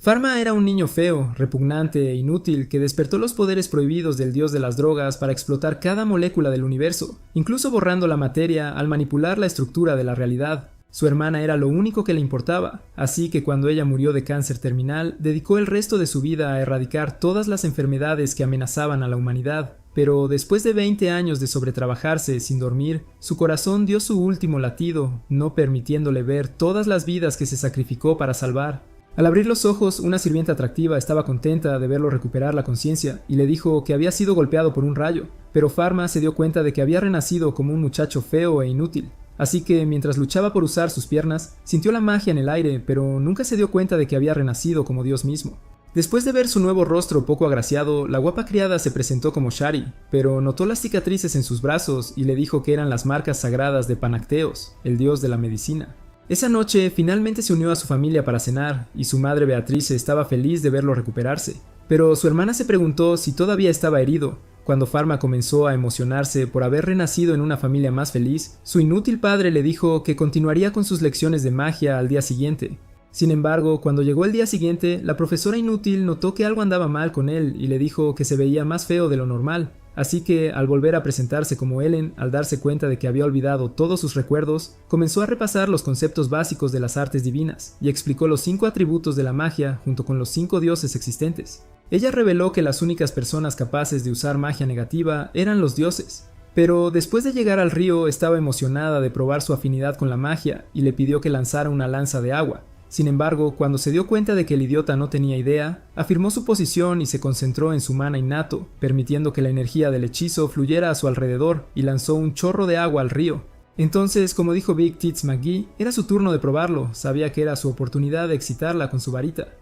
Pharma era un niño feo, repugnante e inútil que despertó los poderes prohibidos del dios de las drogas para explotar cada molécula del universo, incluso borrando la materia al manipular la estructura de la realidad. Su hermana era lo único que le importaba, así que cuando ella murió de cáncer terminal, dedicó el resto de su vida a erradicar todas las enfermedades que amenazaban a la humanidad. Pero después de 20 años de sobretrabajarse sin dormir, su corazón dio su último latido, no permitiéndole ver todas las vidas que se sacrificó para salvar. Al abrir los ojos, una sirvienta atractiva estaba contenta de verlo recuperar la conciencia y le dijo que había sido golpeado por un rayo, pero Pharma se dio cuenta de que había renacido como un muchacho feo e inútil. Así que, mientras luchaba por usar sus piernas, sintió la magia en el aire, pero nunca se dio cuenta de que había renacido como Dios mismo. Después de ver su nuevo rostro poco agraciado, la guapa criada se presentó como Shari, pero notó las cicatrices en sus brazos y le dijo que eran las marcas sagradas de Panacteos, el dios de la medicina. Esa noche, finalmente se unió a su familia para cenar, y su madre Beatrice estaba feliz de verlo recuperarse. Pero su hermana se preguntó si todavía estaba herido. Cuando Pharma comenzó a emocionarse por haber renacido en una familia más feliz, su inútil padre le dijo que continuaría con sus lecciones de magia al día siguiente. Sin embargo, cuando llegó el día siguiente, la profesora inútil notó que algo andaba mal con él y le dijo que se veía más feo de lo normal. Así que, al volver a presentarse como Ellen, al darse cuenta de que había olvidado todos sus recuerdos, comenzó a repasar los conceptos básicos de las artes divinas y explicó los 5 atributos de la magia junto con los 5 dioses existentes. Ella reveló que las únicas personas capaces de usar magia negativa eran los dioses. Pero después de llegar al río estaba emocionada de probar su afinidad con la magia y le pidió que lanzara una lanza de agua. Sin embargo, cuando se dio cuenta de que el idiota no tenía idea, afirmó su posición y se concentró en su mana innato, permitiendo que la energía del hechizo fluyera a su alrededor y lanzó un chorro de agua al río. Entonces, como dijo Big Tits McGee, era su turno de probarlo, sabía que era su oportunidad de excitarla con su varita.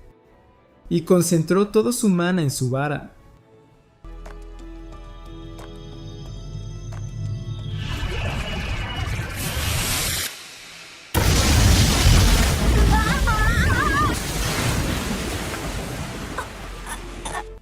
Y concentró todo su mana en su vara.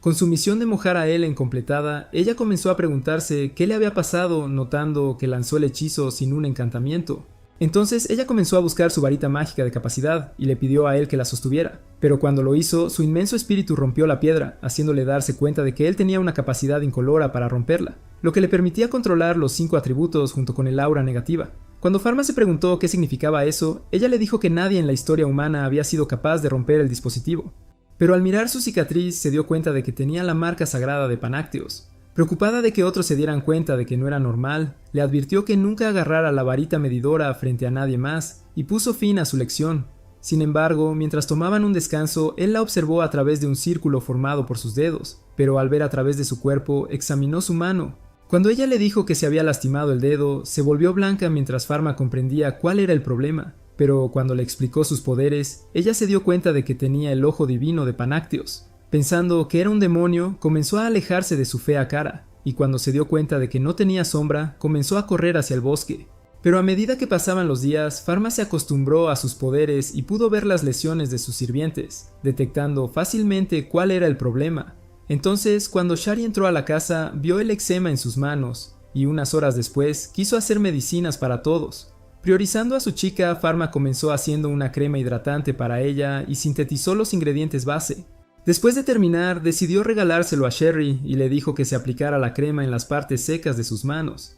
Con su misión de mojar a Ellen completada, ella comenzó a preguntarse qué le había pasado notando que lanzó el hechizo sin un encantamiento. Entonces ella comenzó a buscar su varita mágica de capacidad y le pidió a él que la sostuviera, pero cuando lo hizo, su inmenso espíritu rompió la piedra, haciéndole darse cuenta de que él tenía una capacidad incolora para romperla, lo que le permitía controlar los 5 atributos junto con el aura negativa. Cuando Pharma se preguntó qué significaba eso, ella le dijo que nadie en la historia humana había sido capaz de romper el dispositivo. Pero al mirar su cicatriz se dio cuenta de que tenía la marca sagrada de Panacteos. Preocupada de que otros se dieran cuenta de que no era normal, le advirtió que nunca agarrara la varita medidora frente a nadie más y puso fin a su lección. Sin embargo, mientras tomaban un descanso, él la observó a través de un círculo formado por sus dedos, pero al ver a través de su cuerpo, examinó su mano. Cuando ella le dijo que se había lastimado el dedo, se volvió blanca mientras Pharma comprendía cuál era el problema. Pero cuando le explicó sus poderes, ella se dio cuenta de que tenía el ojo divino de Panacteos. Pensando que era un demonio, comenzó a alejarse de su fea cara, y cuando se dio cuenta de que no tenía sombra, comenzó a correr hacia el bosque. Pero a medida que pasaban los días, Pharma se acostumbró a sus poderes y pudo ver las lesiones de sus sirvientes, detectando fácilmente cuál era el problema. Entonces, cuando Shari entró a la casa, vio el eczema en sus manos, y unas horas después quiso hacer medicinas para todos. Priorizando a su chica, Pharma comenzó haciendo una crema hidratante para ella y sintetizó los ingredientes base. Después de terminar, decidió regalárselo a Sherry y le dijo que se aplicara la crema en las partes secas de sus manos.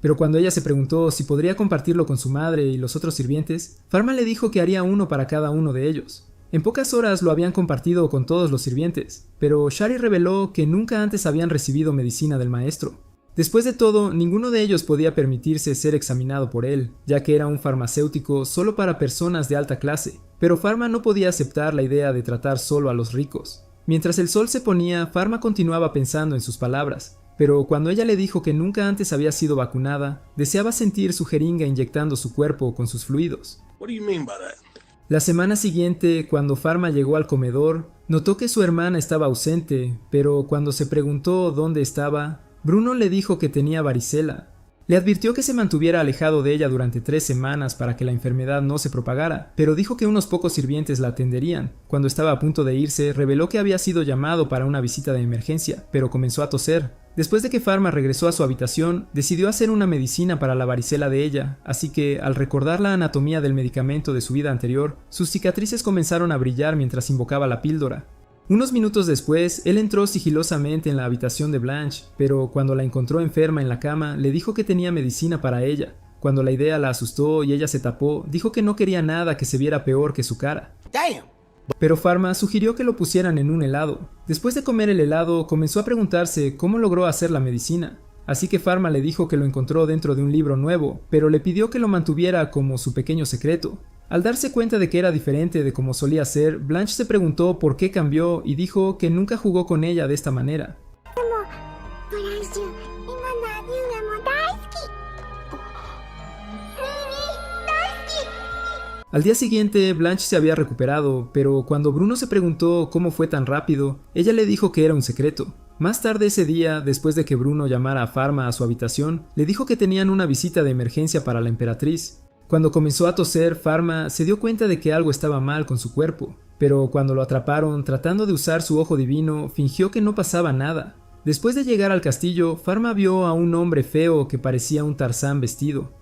Pero cuando ella se preguntó si podría compartirlo con su madre y los otros sirvientes, Pharma le dijo que haría uno para cada uno de ellos. En pocas horas lo habían compartido con todos los sirvientes, pero Shari reveló que nunca antes habían recibido medicina del maestro. Después de todo, ninguno de ellos podía permitirse ser examinado por él, ya que era un farmacéutico solo para personas de alta clase, pero Pharma no podía aceptar la idea de tratar solo a los ricos. Mientras el sol se ponía, Pharma continuaba pensando en sus palabras, pero cuando ella le dijo que nunca antes había sido vacunada, deseaba sentir su jeringa inyectando su cuerpo con sus fluidos. La semana siguiente, cuando Pharma llegó al comedor, notó que su hermana estaba ausente, pero cuando se preguntó dónde estaba, Bruno le dijo que tenía varicela. Le advirtió que se mantuviera alejado de ella durante 3 semanas para que la enfermedad no se propagara, pero dijo que unos pocos sirvientes la atenderían. Cuando estaba a punto de irse, reveló que había sido llamado para una visita de emergencia, pero comenzó a toser. Después de que Pharma regresó a su habitación, decidió hacer una medicina para la varicela de ella, así que, al recordar la anatomía del medicamento de su vida anterior, sus cicatrices comenzaron a brillar mientras invocaba la píldora. Unos minutos después, él entró sigilosamente en la habitación de Blanche, pero cuando la encontró enferma en la cama, le dijo que tenía medicina para ella. Cuando la idea la asustó y ella se tapó, dijo que no quería nada que se viera peor que su cara. Damn. Pero Pharma sugirió que lo pusieran en un helado. Después de comer el helado, comenzó a preguntarse cómo logró hacer la medicina. Así que Pharma le dijo que lo encontró dentro de un libro nuevo, pero le pidió que lo mantuviera como su pequeño secreto. Al darse cuenta de que era diferente de como solía ser, Blanche se preguntó por qué cambió y dijo que nunca jugó con ella de esta manera. Al día siguiente, Blanche se había recuperado, pero cuando Bruno se preguntó cómo fue tan rápido, ella le dijo que era un secreto. Más tarde ese día, después de que Bruno llamara a Pharma a su habitación, le dijo que tenían una visita de emergencia para la emperatriz. Cuando comenzó a toser, Pharma se dio cuenta de que algo estaba mal con su cuerpo, pero cuando lo atraparon tratando de usar su ojo divino, fingió que no pasaba nada. Después de llegar al castillo, Pharma vio a un hombre feo que parecía un Tarzán vestido.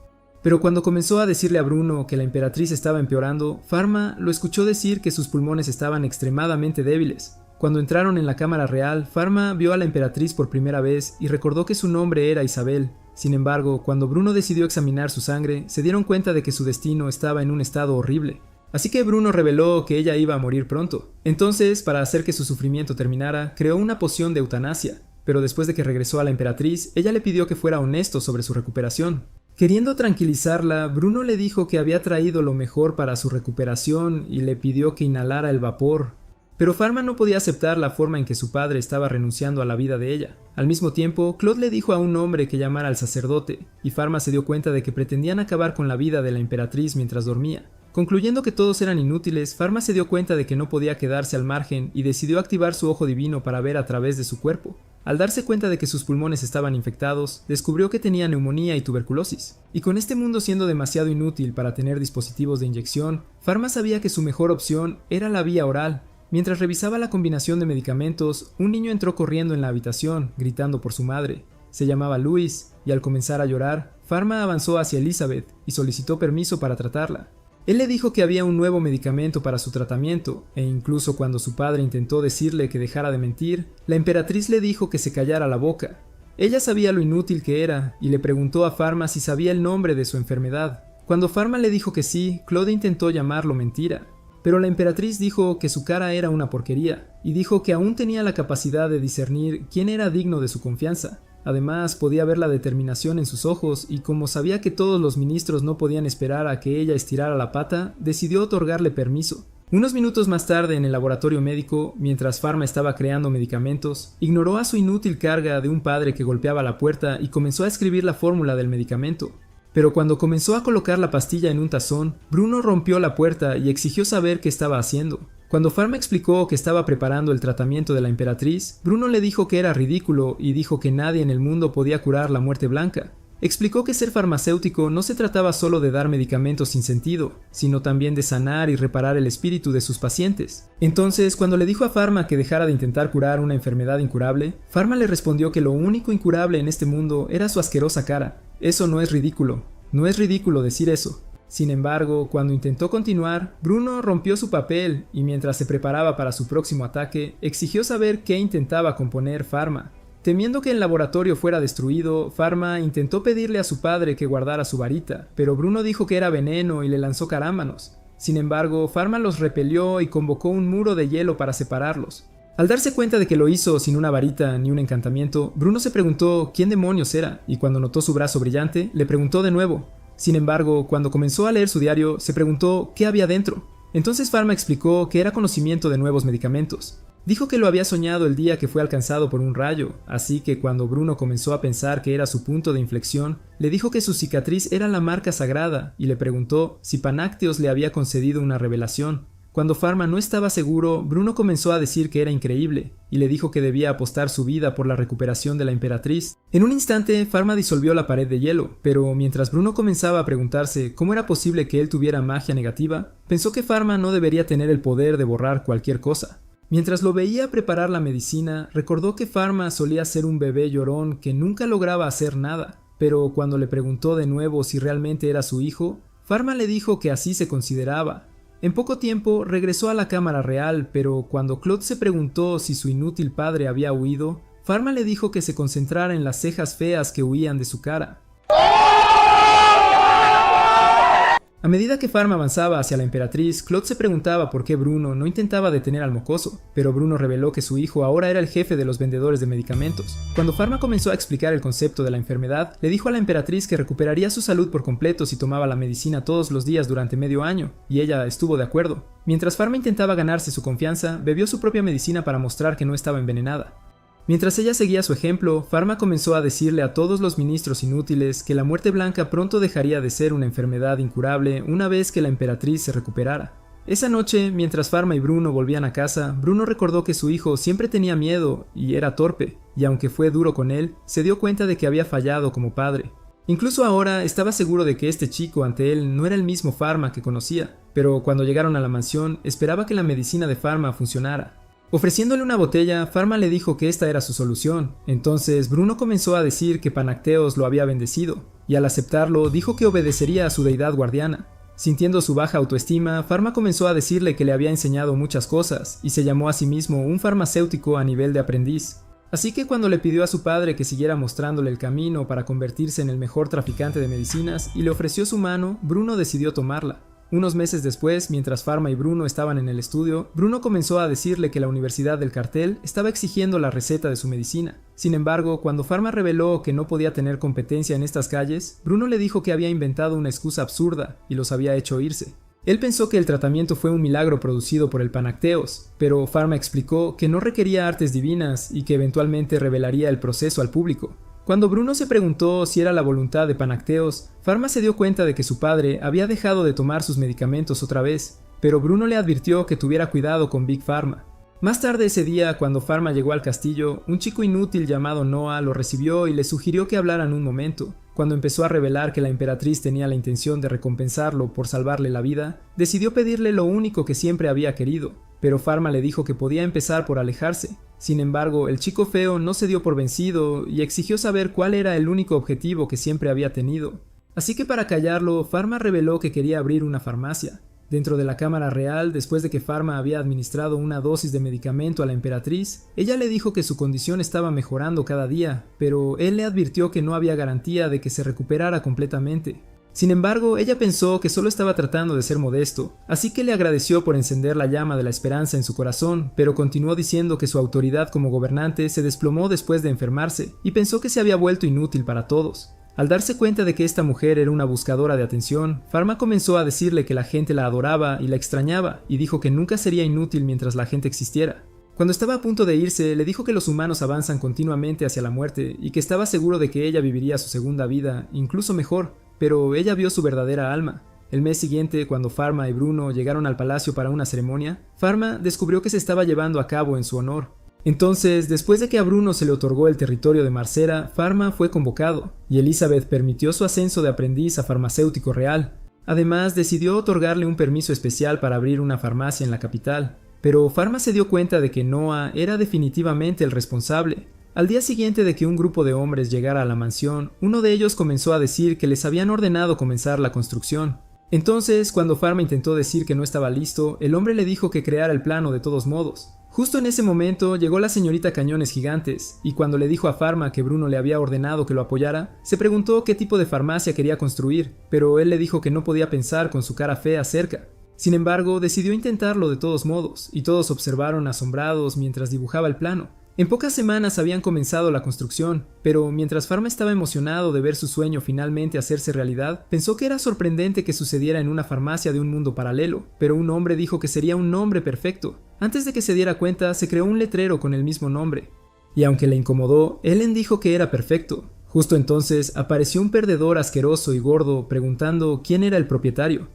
Pero cuando comenzó a decirle a Bruno que la emperatriz estaba empeorando, Pharma lo escuchó decir que sus pulmones estaban extremadamente débiles. Cuando entraron en la cámara real, Pharma vio a la emperatriz por primera vez y recordó que su nombre era Isabel. Sin embargo, cuando Bruno decidió examinar su sangre, se dieron cuenta de que su destino estaba en un estado horrible. Así que Bruno reveló que ella iba a morir pronto. Entonces, para hacer que su sufrimiento terminara, creó una poción de eutanasia. Pero después de que regresó a la emperatriz, ella le pidió que fuera honesto sobre su recuperación. Queriendo tranquilizarla, Bruno le dijo que había traído lo mejor para su recuperación y le pidió que inhalara el vapor. Pero Pharma no podía aceptar la forma en que su padre estaba renunciando a la vida de ella. Al mismo tiempo, Claude le dijo a un hombre que llamara al sacerdote, y Pharma se dio cuenta de que pretendían acabar con la vida de la emperatriz mientras dormía. Concluyendo que todos eran inútiles, Pharma se dio cuenta de que no podía quedarse al margen y decidió activar su ojo divino para ver a través de su cuerpo. Al darse cuenta de que sus pulmones estaban infectados, descubrió que tenía neumonía y tuberculosis. Y con este mundo siendo demasiado inútil para tener dispositivos de inyección, Pharma sabía que su mejor opción era la vía oral. Mientras revisaba la combinación de medicamentos, un niño entró corriendo en la habitación, gritando por su madre. Se llamaba Louis, y al comenzar a llorar, Pharma avanzó hacia Elizabeth y solicitó permiso para tratarla. Él le dijo que había un nuevo medicamento para su tratamiento, e incluso cuando su padre intentó decirle que dejara de mentir, la emperatriz le dijo que se callara la boca. Ella sabía lo inútil que era, y le preguntó a Pharma si sabía el nombre de su enfermedad. Cuando Pharma le dijo que sí, Claude intentó llamarlo mentira. Pero la emperatriz dijo que su cara era una porquería, y dijo que aún tenía la capacidad de discernir quién era digno de su confianza. Además, podía ver la determinación en sus ojos, y como sabía que todos los ministros no podían esperar a que ella estirara la pata, decidió otorgarle permiso. Unos minutos más tarde, en el laboratorio médico, mientras Pharma estaba creando medicamentos, ignoró a su inútil carga de un padre que golpeaba la puerta y comenzó a escribir la fórmula del medicamento. Pero cuando comenzó a colocar la pastilla en un tazón, Bruno rompió la puerta y exigió saber qué estaba haciendo. Cuando Pharma explicó que estaba preparando el tratamiento de la emperatriz, Bruno le dijo que era ridículo y dijo que nadie en el mundo podía curar la muerte blanca. Explicó que ser farmacéutico no se trataba solo de dar medicamentos sin sentido, sino también de sanar y reparar el espíritu de sus pacientes. Entonces, cuando le dijo a Pharma que dejara de intentar curar una enfermedad incurable, Pharma le respondió que lo único incurable en este mundo era su asquerosa cara. Eso no es ridículo. No es ridículo decir eso. Sin embargo, cuando intentó continuar, Bruno rompió su papel y mientras se preparaba para su próximo ataque, exigió saber qué intentaba componer Pharma. Temiendo que el laboratorio fuera destruido, Pharma intentó pedirle a su padre que guardara su varita, pero Bruno dijo que era veneno y le lanzó carámbanos. Sin embargo, Pharma los repelió y convocó un muro de hielo para separarlos. Al darse cuenta de que lo hizo sin una varita ni un encantamiento, Bruno se preguntó quién demonios era, y cuando notó su brazo brillante, le preguntó de nuevo. Sin embargo, cuando comenzó a leer su diario, se preguntó qué había dentro. Entonces Pharma explicó que era conocimiento de nuevos medicamentos. Dijo que lo había soñado el día que fue alcanzado por un rayo, así que cuando Bruno comenzó a pensar que era su punto de inflexión, le dijo que su cicatriz era la marca sagrada y le preguntó si Panácteos le había concedido una revelación. Cuando Pharma no estaba seguro, Bruno comenzó a decir que era increíble, y le dijo que debía apostar su vida por la recuperación de la emperatriz. En un instante, Pharma disolvió la pared de hielo, pero mientras Bruno comenzaba a preguntarse cómo era posible que él tuviera magia negativa, pensó que Pharma no debería tener el poder de borrar cualquier cosa. Mientras lo veía preparar la medicina, recordó que Pharma solía ser un bebé llorón que nunca lograba hacer nada, pero cuando le preguntó de nuevo si realmente era su hijo, Pharma le dijo que así se consideraba. En poco tiempo regresó a la cámara real, pero cuando Claude se preguntó si su inútil padre había huido, Pharma le dijo que se concentrara en las cejas feas que huían de su cara. A medida que Pharma avanzaba hacia la emperatriz, Claude se preguntaba por qué Bruno no intentaba detener al mocoso, pero Bruno reveló que su hijo ahora era el jefe de los vendedores de medicamentos. Cuando Pharma comenzó a explicar el concepto de la enfermedad, le dijo a la emperatriz que recuperaría su salud por completo si tomaba la medicina todos los días durante medio año, y ella estuvo de acuerdo. Mientras Pharma intentaba ganarse su confianza, bebió su propia medicina para mostrar que no estaba envenenada. Mientras ella seguía su ejemplo, Pharma comenzó a decirle a todos los ministros inútiles que la muerte blanca pronto dejaría de ser una enfermedad incurable una vez que la emperatriz se recuperara. Esa noche, mientras Pharma y Bruno volvían a casa, Bruno recordó que su hijo siempre tenía miedo y era torpe, y aunque fue duro con él, se dio cuenta de que había fallado como padre. Incluso ahora estaba seguro de que este chico ante él no era el mismo Pharma que conocía, pero cuando llegaron a la mansión, esperaba que la medicina de Pharma funcionara. Ofreciéndole una botella, Pharma le dijo que esta era su solución. Entonces Bruno comenzó a decir que Panacteos lo había bendecido, y al aceptarlo dijo que obedecería a su deidad guardiana. Sintiendo su baja autoestima, Pharma comenzó a decirle que le había enseñado muchas cosas, y se llamó a sí mismo un farmacéutico a nivel de aprendiz. Así que cuando le pidió a su padre que siguiera mostrándole el camino para convertirse en el mejor traficante de medicinas y le ofreció su mano, Bruno decidió tomarla. Unos meses después, mientras Pharma y Bruno estaban en el estudio, Bruno comenzó a decirle que la Universidad del Cartel estaba exigiendo la receta de su medicina. Sin embargo, cuando Pharma reveló que no podía tener competencia en estas calles, Bruno le dijo que había inventado una excusa absurda y los había hecho irse. Él pensó que el tratamiento fue un milagro producido por el Panacteos, pero Pharma explicó que no requería artes divinas y que eventualmente revelaría el proceso al público. Cuando Bruno se preguntó si era la voluntad de Panacteos, Pharma se dio cuenta de que su padre había dejado de tomar sus medicamentos otra vez, pero Bruno le advirtió que tuviera cuidado con Big Pharma. Más tarde ese día, cuando Pharma llegó al castillo, un chico inútil llamado Noah lo recibió y le sugirió que hablaran un momento. Cuando empezó a revelar que la emperatriz tenía la intención de recompensarlo por salvarle la vida, decidió pedirle lo único que siempre había querido, pero Pharma le dijo que podía empezar por alejarse. Sin embargo, el chico feo no se dio por vencido y exigió saber cuál era el único objetivo que siempre había tenido. Así que para callarlo, Pharma reveló que quería abrir una farmacia. Dentro de la cámara real, después de que Pharma había administrado una dosis de medicamento a la emperatriz, ella le dijo que su condición estaba mejorando cada día, pero él le advirtió que no había garantía de que se recuperara completamente. Sin embargo, ella pensó que solo estaba tratando de ser modesto, así que le agradeció por encender la llama de la esperanza en su corazón, pero continuó diciendo que su autoridad como gobernante se desplomó después de enfermarse, y pensó que se había vuelto inútil para todos. Al darse cuenta de que esta mujer era una buscadora de atención, Pharma comenzó a decirle que la gente la adoraba y la extrañaba, y dijo que nunca sería inútil mientras la gente existiera. Cuando estaba a punto de irse, le dijo que los humanos avanzan continuamente hacia la muerte, y que estaba seguro de que ella viviría su segunda vida, incluso mejor, pero ella vio su verdadera alma. El mes siguiente, cuando Pharma y Bruno llegaron al palacio para una ceremonia, Pharma descubrió que se estaba llevando a cabo en su honor. Entonces, después de que a Bruno se le otorgó el territorio de Marcera, Pharma fue convocado, y Elizabeth permitió su ascenso de aprendiz a farmacéutico real. Además, decidió otorgarle un permiso especial para abrir una farmacia en la capital. Pero Pharma se dio cuenta de que Noah era definitivamente el responsable. Al día siguiente de que un grupo de hombres llegara a la mansión, uno de ellos comenzó a decir que les habían ordenado comenzar la construcción. Entonces, cuando Pharma intentó decir que no estaba listo, el hombre le dijo que creara el plano de todos modos. Justo en ese momento llegó la señorita Cañones Gigantes, y cuando le dijo a Pharma que Bruno le había ordenado que lo apoyara, se preguntó qué tipo de farmacia quería construir, pero él le dijo que no podía pensar con su cara fea cerca. Sin embargo, decidió intentarlo de todos modos, y todos observaron asombrados mientras dibujaba el plano. En pocas semanas habían comenzado la construcción, pero mientras Pharma estaba emocionado de ver su sueño finalmente hacerse realidad, pensó que era sorprendente que sucediera en una farmacia de un mundo paralelo, pero un hombre dijo que sería un nombre perfecto. Antes de que se diera cuenta, se creó un letrero con el mismo nombre. Y aunque le incomodó, Ellen dijo que era perfecto. Justo entonces apareció un perdedor asqueroso y gordo preguntando quién era el propietario.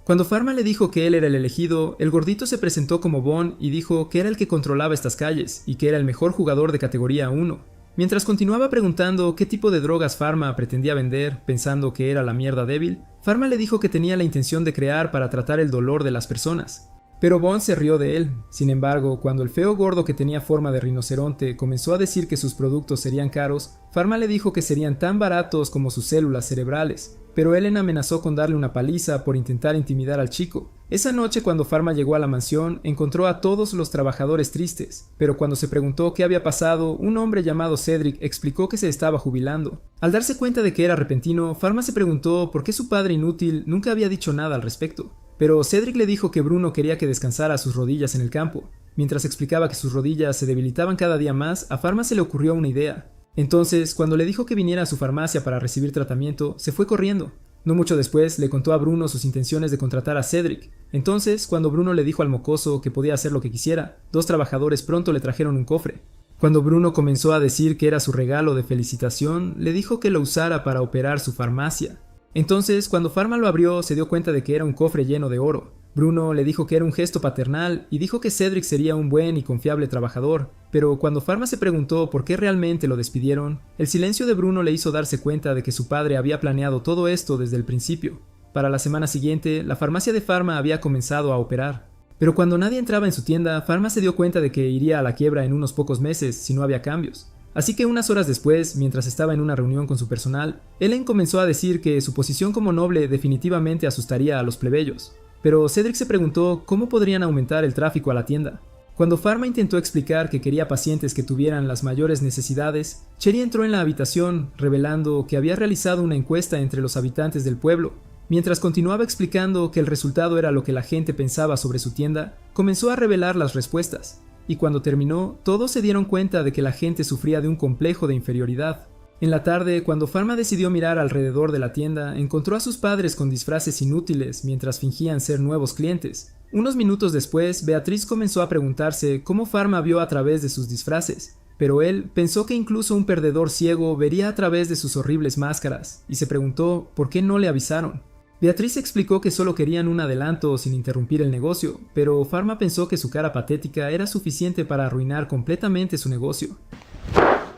Cuando Pharma le dijo que él era el elegido, el gordito se presentó como Bond y dijo que era el que controlaba estas calles y que era el mejor jugador de categoría 1. Mientras continuaba preguntando qué tipo de drogas Pharma pretendía vender, pensando que era la mierda débil, Pharma le dijo que tenía la intención de crear para tratar el dolor de las personas. Pero Bond se rió de él. Sin embargo, cuando el feo gordo que tenía forma de rinoceronte comenzó a decir que sus productos serían caros, Pharma le dijo que serían tan baratos como sus células cerebrales. Pero Ellen amenazó con darle una paliza por intentar intimidar al chico. Esa noche, cuando Pharma llegó a la mansión, encontró a todos los trabajadores tristes, pero cuando se preguntó qué había pasado, un hombre llamado Cedric explicó que se estaba jubilando. Al darse cuenta de que era repentino, Pharma se preguntó por qué su padre inútil nunca había dicho nada al respecto. Pero Cedric le dijo que Bruno quería que descansara sus rodillas en el campo. Mientras explicaba que sus rodillas se debilitaban cada día más, a Pharma se le ocurrió una idea. Entonces, cuando le dijo que viniera a su farmacia para recibir tratamiento, se fue corriendo. No mucho después, le contó a Bruno sus intenciones de contratar a Cedric. Entonces, cuando Bruno le dijo al mocoso que podía hacer lo que quisiera, 2 trabajadores pronto le trajeron un cofre. Cuando Bruno comenzó a decir que era su regalo de felicitación, le dijo que lo usara para operar su farmacia. Entonces, cuando Pharma lo abrió, se dio cuenta de que era un cofre lleno de oro. Bruno le dijo que era un gesto paternal y dijo que Cedric sería un buen y confiable trabajador, pero cuando Pharma se preguntó por qué realmente lo despidieron, el silencio de Bruno le hizo darse cuenta de que su padre había planeado todo esto desde el principio. Para la semana siguiente, la farmacia de Pharma había comenzado a operar. Pero cuando nadie entraba en su tienda, Pharma se dio cuenta de que iría a la quiebra en unos pocos meses si no había cambios. Así que unas horas después, mientras estaba en una reunión con su personal, Ellen comenzó a decir que su posición como noble definitivamente asustaría a los plebeyos. Pero Cedric se preguntó cómo podrían aumentar el tráfico a la tienda. Cuando Pharma intentó explicar que quería pacientes que tuvieran las mayores necesidades, Cherry entró en la habitación, revelando que había realizado una encuesta entre los habitantes del pueblo. Mientras continuaba explicando que el resultado era lo que la gente pensaba sobre su tienda, comenzó a revelar las respuestas. Y cuando terminó, todos se dieron cuenta de que la gente sufría de un complejo de inferioridad. En la tarde, cuando Pharma decidió mirar alrededor de la tienda, encontró a sus padres con disfraces inútiles mientras fingían ser nuevos clientes. Unos minutos después, Beatriz comenzó a preguntarse cómo Pharma vio a través de sus disfraces, pero él pensó que incluso un perdedor ciego vería a través de sus horribles máscaras, y se preguntó por qué no le avisaron. Beatriz explicó que solo querían un adelanto sin interrumpir el negocio, pero Pharma pensó que su cara patética era suficiente para arruinar completamente su negocio.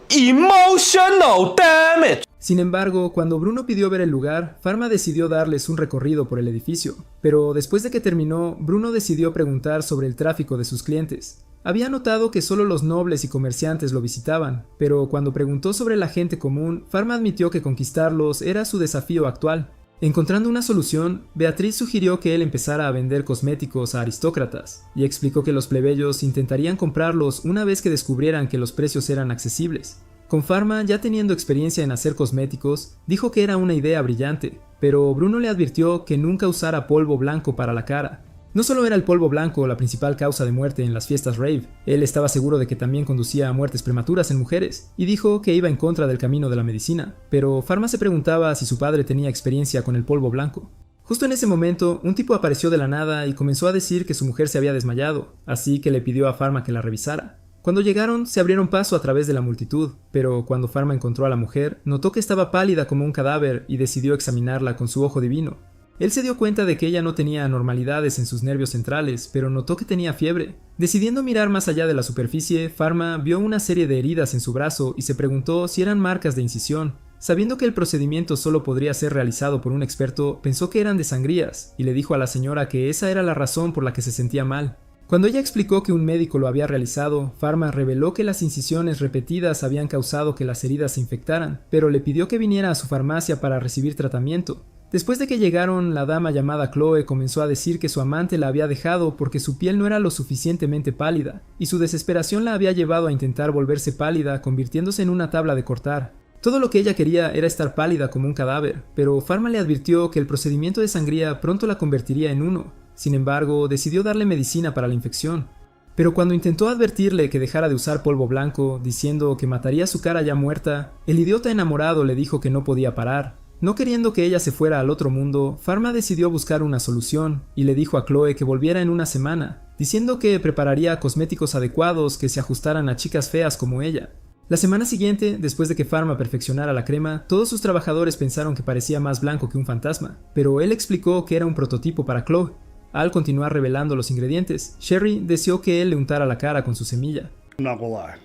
Emotional damage. Sin embargo, cuando Bruno pidió ver el lugar, Pharma decidió darles un recorrido por el edificio. Pero después de que terminó, Bruno decidió preguntar sobre el tráfico de sus clientes. Había notado que solo los nobles y comerciantes lo visitaban, pero cuando preguntó sobre la gente común, Pharma admitió que conquistarlos era su desafío actual. Encontrando una solución, Beatriz sugirió que él empezara a vender cosméticos a aristócratas, y explicó que los plebeyos intentarían comprarlos una vez que descubrieran que los precios eran accesibles. Con Pharma ya teniendo experiencia en hacer cosméticos, dijo que era una idea brillante, pero Bruno le advirtió que nunca usara polvo blanco para la cara. No solo era el polvo blanco la principal causa de muerte en las fiestas rave, él estaba seguro de que también conducía a muertes prematuras en mujeres, y dijo que iba en contra del camino de la medicina, pero Pharma se preguntaba si su padre tenía experiencia con el polvo blanco. Justo en ese momento, un tipo apareció de la nada y comenzó a decir que su mujer se había desmayado, así que le pidió a Pharma que la revisara. Cuando llegaron, se abrieron paso a través de la multitud, pero cuando Pharma encontró a la mujer, notó que estaba pálida como un cadáver y decidió examinarla con su ojo divino. Él se dio cuenta de que ella no tenía anormalidades en sus nervios centrales, pero notó que tenía fiebre. Decidiendo mirar más allá de la superficie, Pharma vio una serie de heridas en su brazo y se preguntó si eran marcas de incisión. Sabiendo que el procedimiento solo podría ser realizado por un experto, pensó que eran de sangrías, y le dijo a la señora que esa era la razón por la que se sentía mal. Cuando ella explicó que un médico lo había realizado, Pharma reveló que las incisiones repetidas habían causado que las heridas se infectaran, pero le pidió que viniera a su farmacia para recibir tratamiento. Después de que llegaron, la dama llamada Chloe comenzó a decir que su amante la había dejado porque su piel no era lo suficientemente pálida, y su desesperación la había llevado a intentar volverse pálida, convirtiéndose en una tabla de cortar. Todo lo que ella quería era estar pálida como un cadáver, pero Pharma le advirtió que el procedimiento de sangría pronto la convertiría en uno. Sin embargo, decidió darle medicina para la infección. Pero cuando intentó advertirle que dejara de usar polvo blanco, diciendo que mataría su cara ya muerta, el idiota enamorado le dijo que no podía parar. No queriendo que ella se fuera al otro mundo, Pharma decidió buscar una solución y le dijo a Chloe que volviera en una semana, diciendo que prepararía cosméticos adecuados que se ajustaran a chicas feas como ella. La semana siguiente, después de que Pharma perfeccionara la crema, todos sus trabajadores pensaron que parecía más blanco que un fantasma, pero él explicó que era un prototipo para Chloe. Al continuar revelando los ingredientes, Sherry deseó que él le untara la cara con su semilla. I'm not gonna lie.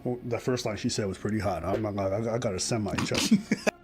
Well, the first line she said was pretty hot. I'm not gonna lie. I got a semi, trust me.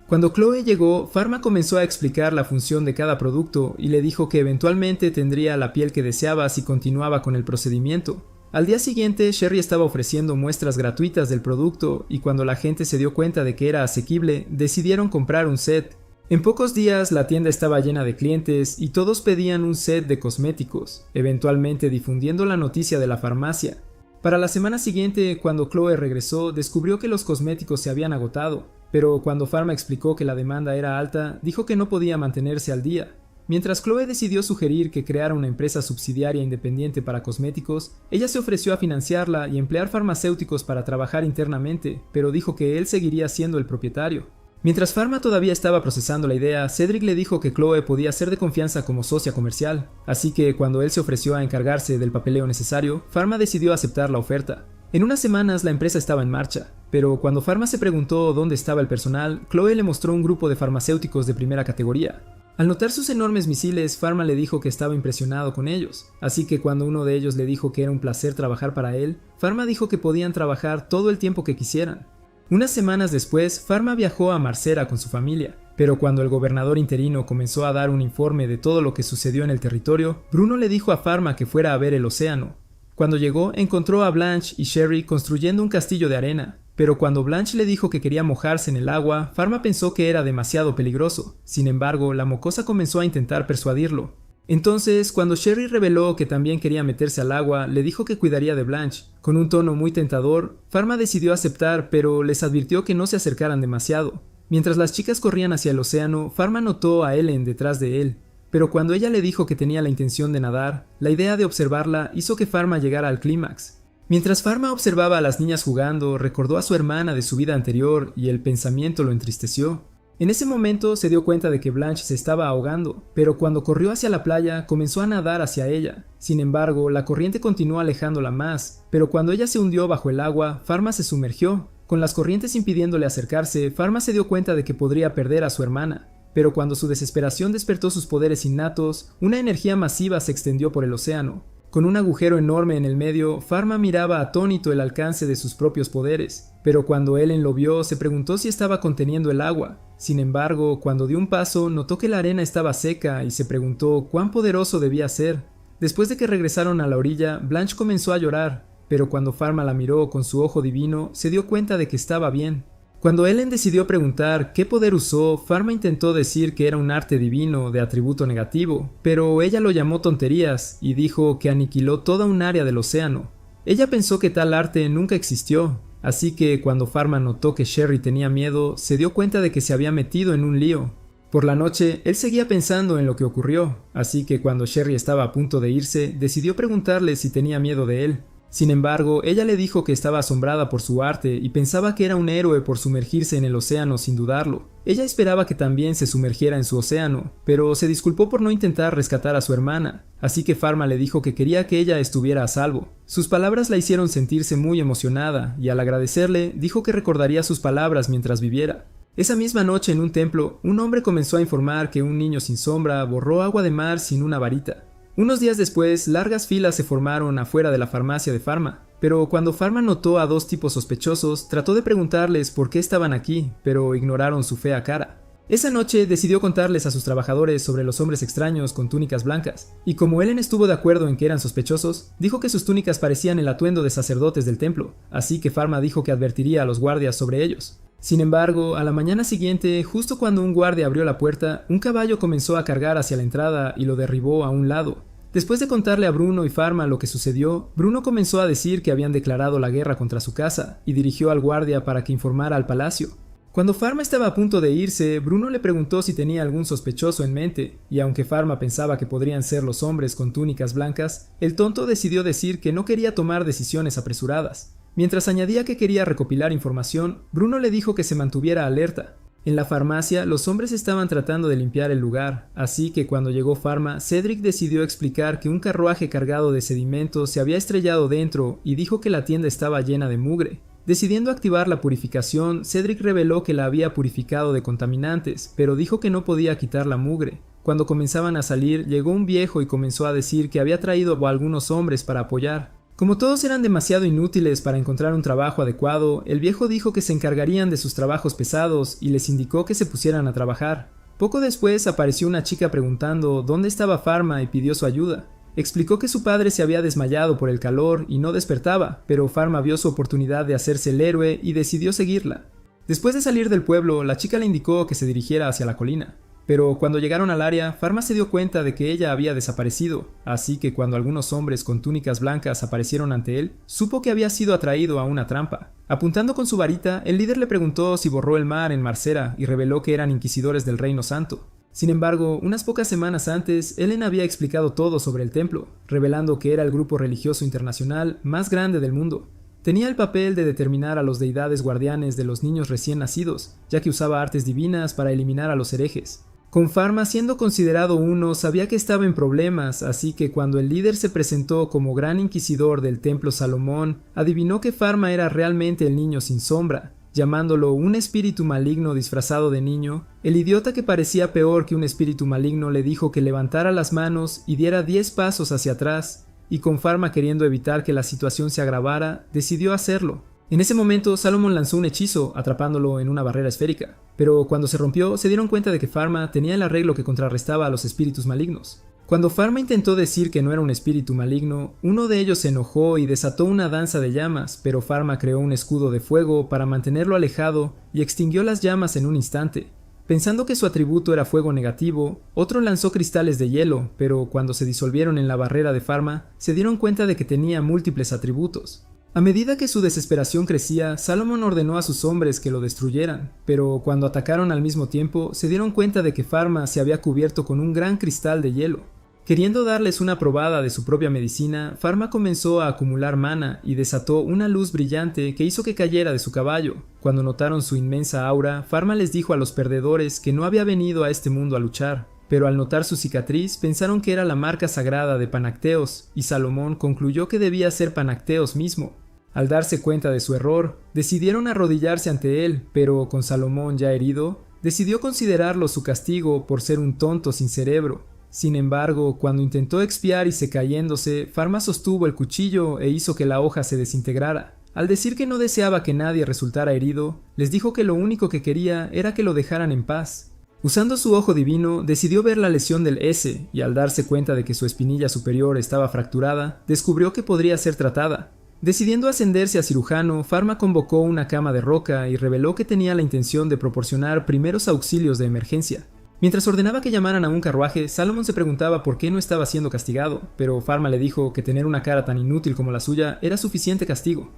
Cuando Chloe llegó, Pharma comenzó a explicar la función de cada producto y le dijo que eventualmente tendría la piel que deseaba si continuaba con el procedimiento. Al día siguiente, Sherry estaba ofreciendo muestras gratuitas del producto y cuando la gente se dio cuenta de que era asequible, decidieron comprar un set. En pocos días la tienda estaba llena de clientes y todos pedían un set de cosméticos, eventualmente difundiendo la noticia de la farmacia. Para la semana siguiente, cuando Chloe regresó, descubrió que los cosméticos se habían agotado, pero cuando Pharma explicó que la demanda era alta, dijo que no podía mantenerse al día. Mientras Chloe decidió sugerir que creara una empresa subsidiaria independiente para cosméticos, ella se ofreció a financiarla y emplear farmacéuticos para trabajar internamente, pero dijo que él seguiría siendo el propietario. Mientras Pharma todavía estaba procesando la idea, Cedric le dijo que Chloe podía ser de confianza como socia comercial, así que cuando él se ofreció a encargarse del papeleo necesario, Pharma decidió aceptar la oferta. En unas semanas la empresa estaba en marcha, pero cuando Pharma se preguntó dónde estaba el personal, Chloe le mostró un grupo de farmacéuticos de primera categoría. Al notar sus enormes misiles, Pharma le dijo que estaba impresionado con ellos, así que cuando uno de ellos le dijo que era un placer trabajar para él, Pharma dijo que podían trabajar todo el tiempo que quisieran. Unas semanas después, Pharma viajó a Marcera con su familia, pero cuando el gobernador interino comenzó a dar un informe de todo lo que sucedió en el territorio, Bruno le dijo a Pharma que fuera a ver el océano. Cuando llegó, encontró a Blanche y Sherry construyendo un castillo de arena, pero cuando Blanche le dijo que quería mojarse en el agua, Pharma pensó que era demasiado peligroso. Sin embargo, la mocosa comenzó a intentar persuadirlo. Entonces, cuando Sherry reveló que también quería meterse al agua, le dijo que cuidaría de Blanche. Con un tono muy tentador, Pharma decidió aceptar, pero les advirtió que no se acercaran demasiado. Mientras las chicas corrían hacia el océano, Pharma notó a Ellen detrás de él. Pero cuando ella le dijo que tenía la intención de nadar, la idea de observarla hizo que Pharma llegara al clímax. Mientras Pharma observaba a las niñas jugando, recordó a su hermana de su vida anterior y el pensamiento lo entristeció. En ese momento se dio cuenta de que Blanche se estaba ahogando, pero cuando corrió hacia la playa comenzó a nadar hacia ella. Sin embargo, la corriente continuó alejándola más, pero cuando ella se hundió bajo el agua, Pharma se sumergió. Con las corrientes impidiéndole acercarse, Pharma se dio cuenta de que podría perder a su hermana. Pero cuando su desesperación despertó sus poderes innatos, una energía masiva se extendió por el océano. Con un agujero enorme en el medio, Pharma miraba atónito el alcance de sus propios poderes, pero cuando Ellen lo vio, se preguntó si estaba conteniendo el agua. Sin embargo, cuando dio un paso, notó que la arena estaba seca y se preguntó cuán poderoso debía ser. Después de que regresaron a la orilla, Blanche comenzó a llorar, pero cuando Pharma la miró con su ojo divino, se dio cuenta de que estaba bien. Cuando Ellen decidió preguntar qué poder usó, Pharma intentó decir que era un arte divino de atributo negativo, pero ella lo llamó tonterías y dijo que aniquiló toda un área del océano. Ella pensó que tal arte nunca existió, así que cuando Pharma notó que Sherry tenía miedo, se dio cuenta de que se había metido en un lío. Por la noche, él seguía pensando en lo que ocurrió, así que cuando Sherry estaba a punto de irse, decidió preguntarle si tenía miedo de él. Sin embargo, ella le dijo que estaba asombrada por su arte y pensaba que era un héroe por sumergirse en el océano sin dudarlo. Ella esperaba que también se sumergiera en su océano, pero se disculpó por no intentar rescatar a su hermana, así que Pharma le dijo que quería que ella estuviera a salvo. Sus palabras la hicieron sentirse muy emocionada y al agradecerle, dijo que recordaría sus palabras mientras viviera. Esa misma noche en un templo, un hombre comenzó a informar que un niño sin sombra borró agua de mar sin una varita. Unos días después, largas filas se formaron afuera de la farmacia de Pharma, pero cuando Pharma notó a dos tipos sospechosos, trató de preguntarles por qué estaban aquí, pero ignoraron su fea cara. Esa noche decidió contarles a sus trabajadores sobre los hombres extraños con túnicas blancas, y como Ellen estuvo de acuerdo en que eran sospechosos, dijo que sus túnicas parecían el atuendo de sacerdotes del templo, así que Pharma dijo que advertiría a los guardias sobre ellos. Sin embargo, a la mañana siguiente, justo cuando un guardia abrió la puerta, un caballo comenzó a cargar hacia la entrada y lo derribó a un lado. Después de contarle a Bruno y Pharma lo que sucedió, Bruno comenzó a decir que habían declarado la guerra contra su casa y dirigió al guardia para que informara al palacio. Cuando Pharma estaba a punto de irse, Bruno le preguntó si tenía algún sospechoso en mente, y aunque Pharma pensaba que podrían ser los hombres con túnicas blancas, el tonto decidió decir que no quería tomar decisiones apresuradas. Mientras añadía que quería recopilar información, Bruno le dijo que se mantuviera alerta. En la farmacia, los hombres estaban tratando de limpiar el lugar, así que cuando llegó Pharma, Cedric decidió explicar que un carruaje cargado de sedimentos se había estrellado dentro y dijo que la tienda estaba llena de mugre. Decidiendo activar la purificación, Cedric reveló que la había purificado de contaminantes, pero dijo que no podía quitar la mugre. Cuando comenzaban a salir, llegó un viejo y comenzó a decir que había traído a algunos hombres para apoyar. Como todos eran demasiado inútiles para encontrar un trabajo adecuado, el viejo dijo que se encargarían de sus trabajos pesados y les indicó que se pusieran a trabajar. Poco después apareció una chica preguntando dónde estaba Pharma y pidió su ayuda. Explicó que su padre se había desmayado por el calor y no despertaba, pero Pharma vio su oportunidad de hacerse el héroe y decidió seguirla. Después de salir del pueblo, la chica le indicó que se dirigiera hacia la colina. Pero cuando llegaron al área, Pharma se dio cuenta de que ella había desaparecido, así que cuando algunos hombres con túnicas blancas aparecieron ante él, supo que había sido atraído a una trampa. Apuntando con su varita, el líder le preguntó si borró el mar en Marcera y reveló que eran inquisidores del Reino Santo. Sin embargo, unas pocas semanas antes, Ellen había explicado todo sobre el templo, revelando que era el grupo religioso internacional más grande del mundo. Tenía el papel de determinar a los deidades guardianes de los niños recién nacidos, ya que usaba artes divinas para eliminar a los herejes. Con Pharma siendo considerado uno, sabía que estaba en problemas, así que cuando el líder se presentó como gran inquisidor del templo Salomón, adivinó que Pharma era realmente el niño sin sombra. Llamándolo un espíritu maligno disfrazado de niño, el idiota que parecía peor que un espíritu maligno le dijo que levantara las manos y diera 10 pasos hacia atrás, y con Pharma queriendo evitar que la situación se agravara, decidió hacerlo. En ese momento, Salomón lanzó un hechizo, atrapándolo en una barrera esférica, pero cuando se rompió, se dieron cuenta de que Pharma tenía el arreglo que contrarrestaba a los espíritus malignos. Cuando Pharma intentó decir que no era un espíritu maligno, uno de ellos se enojó y desató una danza de llamas, pero Pharma creó un escudo de fuego para mantenerlo alejado y extinguió las llamas en un instante. Pensando que su atributo era fuego negativo, otro lanzó cristales de hielo, pero cuando se disolvieron en la barrera de Pharma, se dieron cuenta de que tenía múltiples atributos. A medida que su desesperación crecía, Salomón ordenó a sus hombres que lo destruyeran, pero cuando atacaron al mismo tiempo, se dieron cuenta de que Pharma se había cubierto con un gran cristal de hielo. Queriendo darles una probada de su propia medicina, Pharma comenzó a acumular mana y desató una luz brillante que hizo que cayera de su caballo. Cuando notaron su inmensa aura, Pharma les dijo a los perdedores que no había venido a este mundo a luchar, pero al notar su cicatriz pensaron que era la marca sagrada de Panacteos, y Salomón concluyó que debía ser Panacteos mismo. Al darse cuenta de su error, decidieron arrodillarse ante él, pero con Salomón ya herido, decidió considerarlo su castigo por ser un tonto sin cerebro. Sin embargo, cuando intentó expiar y se cayéndose, Pharma sostuvo el cuchillo e hizo que la hoja se desintegrara. Al decir que no deseaba que nadie resultara herido, les dijo que lo único que quería era que lo dejaran en paz. Usando su ojo divino, decidió ver la lesión del S, y al darse cuenta de que su espinilla superior estaba fracturada, descubrió que podría ser tratada. Decidiendo ascenderse a cirujano, Pharma convocó una cama de roca y reveló que tenía la intención de proporcionar primeros auxilios de emergencia. Mientras ordenaba que llamaran a un carruaje, Salomón se preguntaba por qué no estaba siendo castigado, pero Pharma le dijo que tener una cara tan inútil como la suya era suficiente castigo.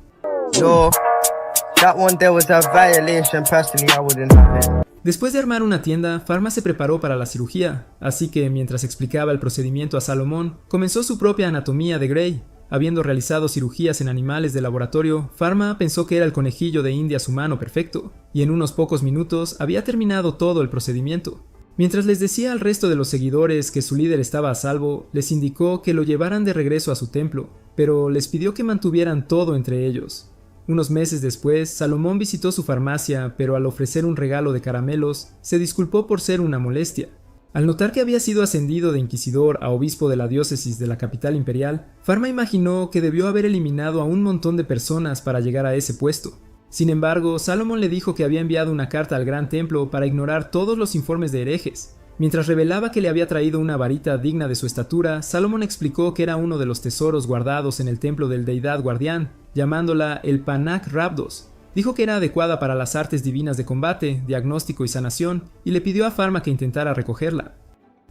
Después de armar una tienda, Pharma se preparó para la cirugía, así que mientras explicaba el procedimiento a Salomón, comenzó su propia anatomía de Grey. Habiendo realizado cirugías en animales de laboratorio, Pharma pensó que era el conejillo de Indias humano perfecto, y en unos pocos minutos había terminado todo el procedimiento. Mientras les decía al resto de los seguidores que su líder estaba a salvo, les indicó que lo llevaran de regreso a su templo, pero les pidió que mantuvieran todo entre ellos. Unos meses después, Salomón visitó su farmacia, pero al ofrecer un regalo de caramelos, se disculpó por ser una molestia. Al notar que había sido ascendido de inquisidor a obispo de la diócesis de la capital imperial, Pharma imaginó que debió haber eliminado a un montón de personas para llegar a ese puesto. Sin embargo, Salomón le dijo que había enviado una carta al Gran Templo para ignorar todos los informes de herejes. Mientras revelaba que le había traído una varita digna de su estatura, Salomón explicó que era uno de los tesoros guardados en el templo del deidad guardián, llamándola el Panac Rabdos. Dijo que era adecuada para las artes divinas de combate, diagnóstico y sanación, y le pidió a Pharma que intentara recogerla.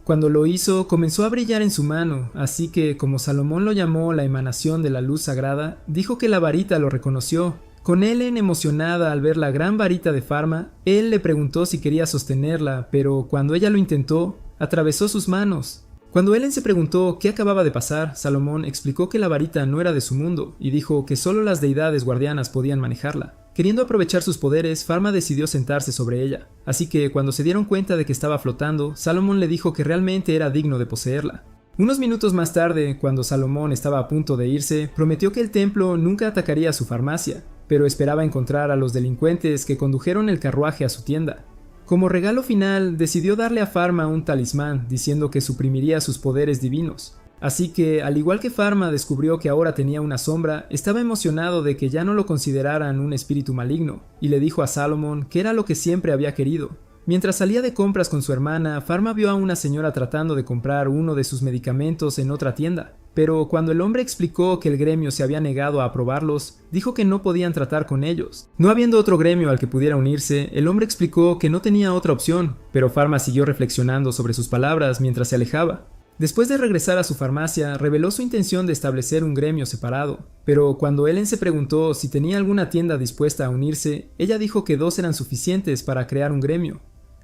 Cuando lo hizo, comenzó a brillar en su mano, así que, como Salomón lo llamó la emanación de la luz sagrada, dijo que la varita lo reconoció. Con Ellen emocionada al ver la gran varita de Pharma, él le preguntó si quería sostenerla, pero cuando ella lo intentó, atravesó sus manos. Cuando Ellen se preguntó qué acababa de pasar, Salomón explicó que la varita no era de su mundo y dijo que solo las deidades guardianas podían manejarla. Queriendo aprovechar sus poderes, Pharma decidió sentarse sobre ella, así que cuando se dieron cuenta de que estaba flotando, Salomón le dijo que realmente era digno de poseerla. Unos minutos más tarde, cuando Salomón estaba a punto de irse, prometió que el templo nunca atacaría su farmacia. pero esperaba encontrar a los delincuentes que condujeron el carruaje a su tienda. Como regalo final, decidió darle a Pharma un talismán, diciendo que suprimiría sus poderes divinos. Así que, al igual que Pharma descubrió que ahora tenía una sombra, estaba emocionado de que ya no lo consideraran un espíritu maligno, y le dijo a Salomon que era lo que siempre había querido. Mientras salía de compras con su hermana, Pharma vio a una señora tratando de comprar uno de sus medicamentos en otra tienda, pero cuando el hombre explicó que el gremio se había negado a aprobarlos, dijo que no podían tratar con ellos. No habiendo otro gremio al que pudiera unirse, el hombre explicó que no tenía otra opción, pero Pharma siguió reflexionando sobre sus palabras mientras se alejaba. Después de regresar a su farmacia, reveló su intención de establecer un gremio separado, pero cuando Ellen se preguntó si tenía alguna tienda dispuesta a unirse, ella dijo que 2 eran suficientes para crear un gremio.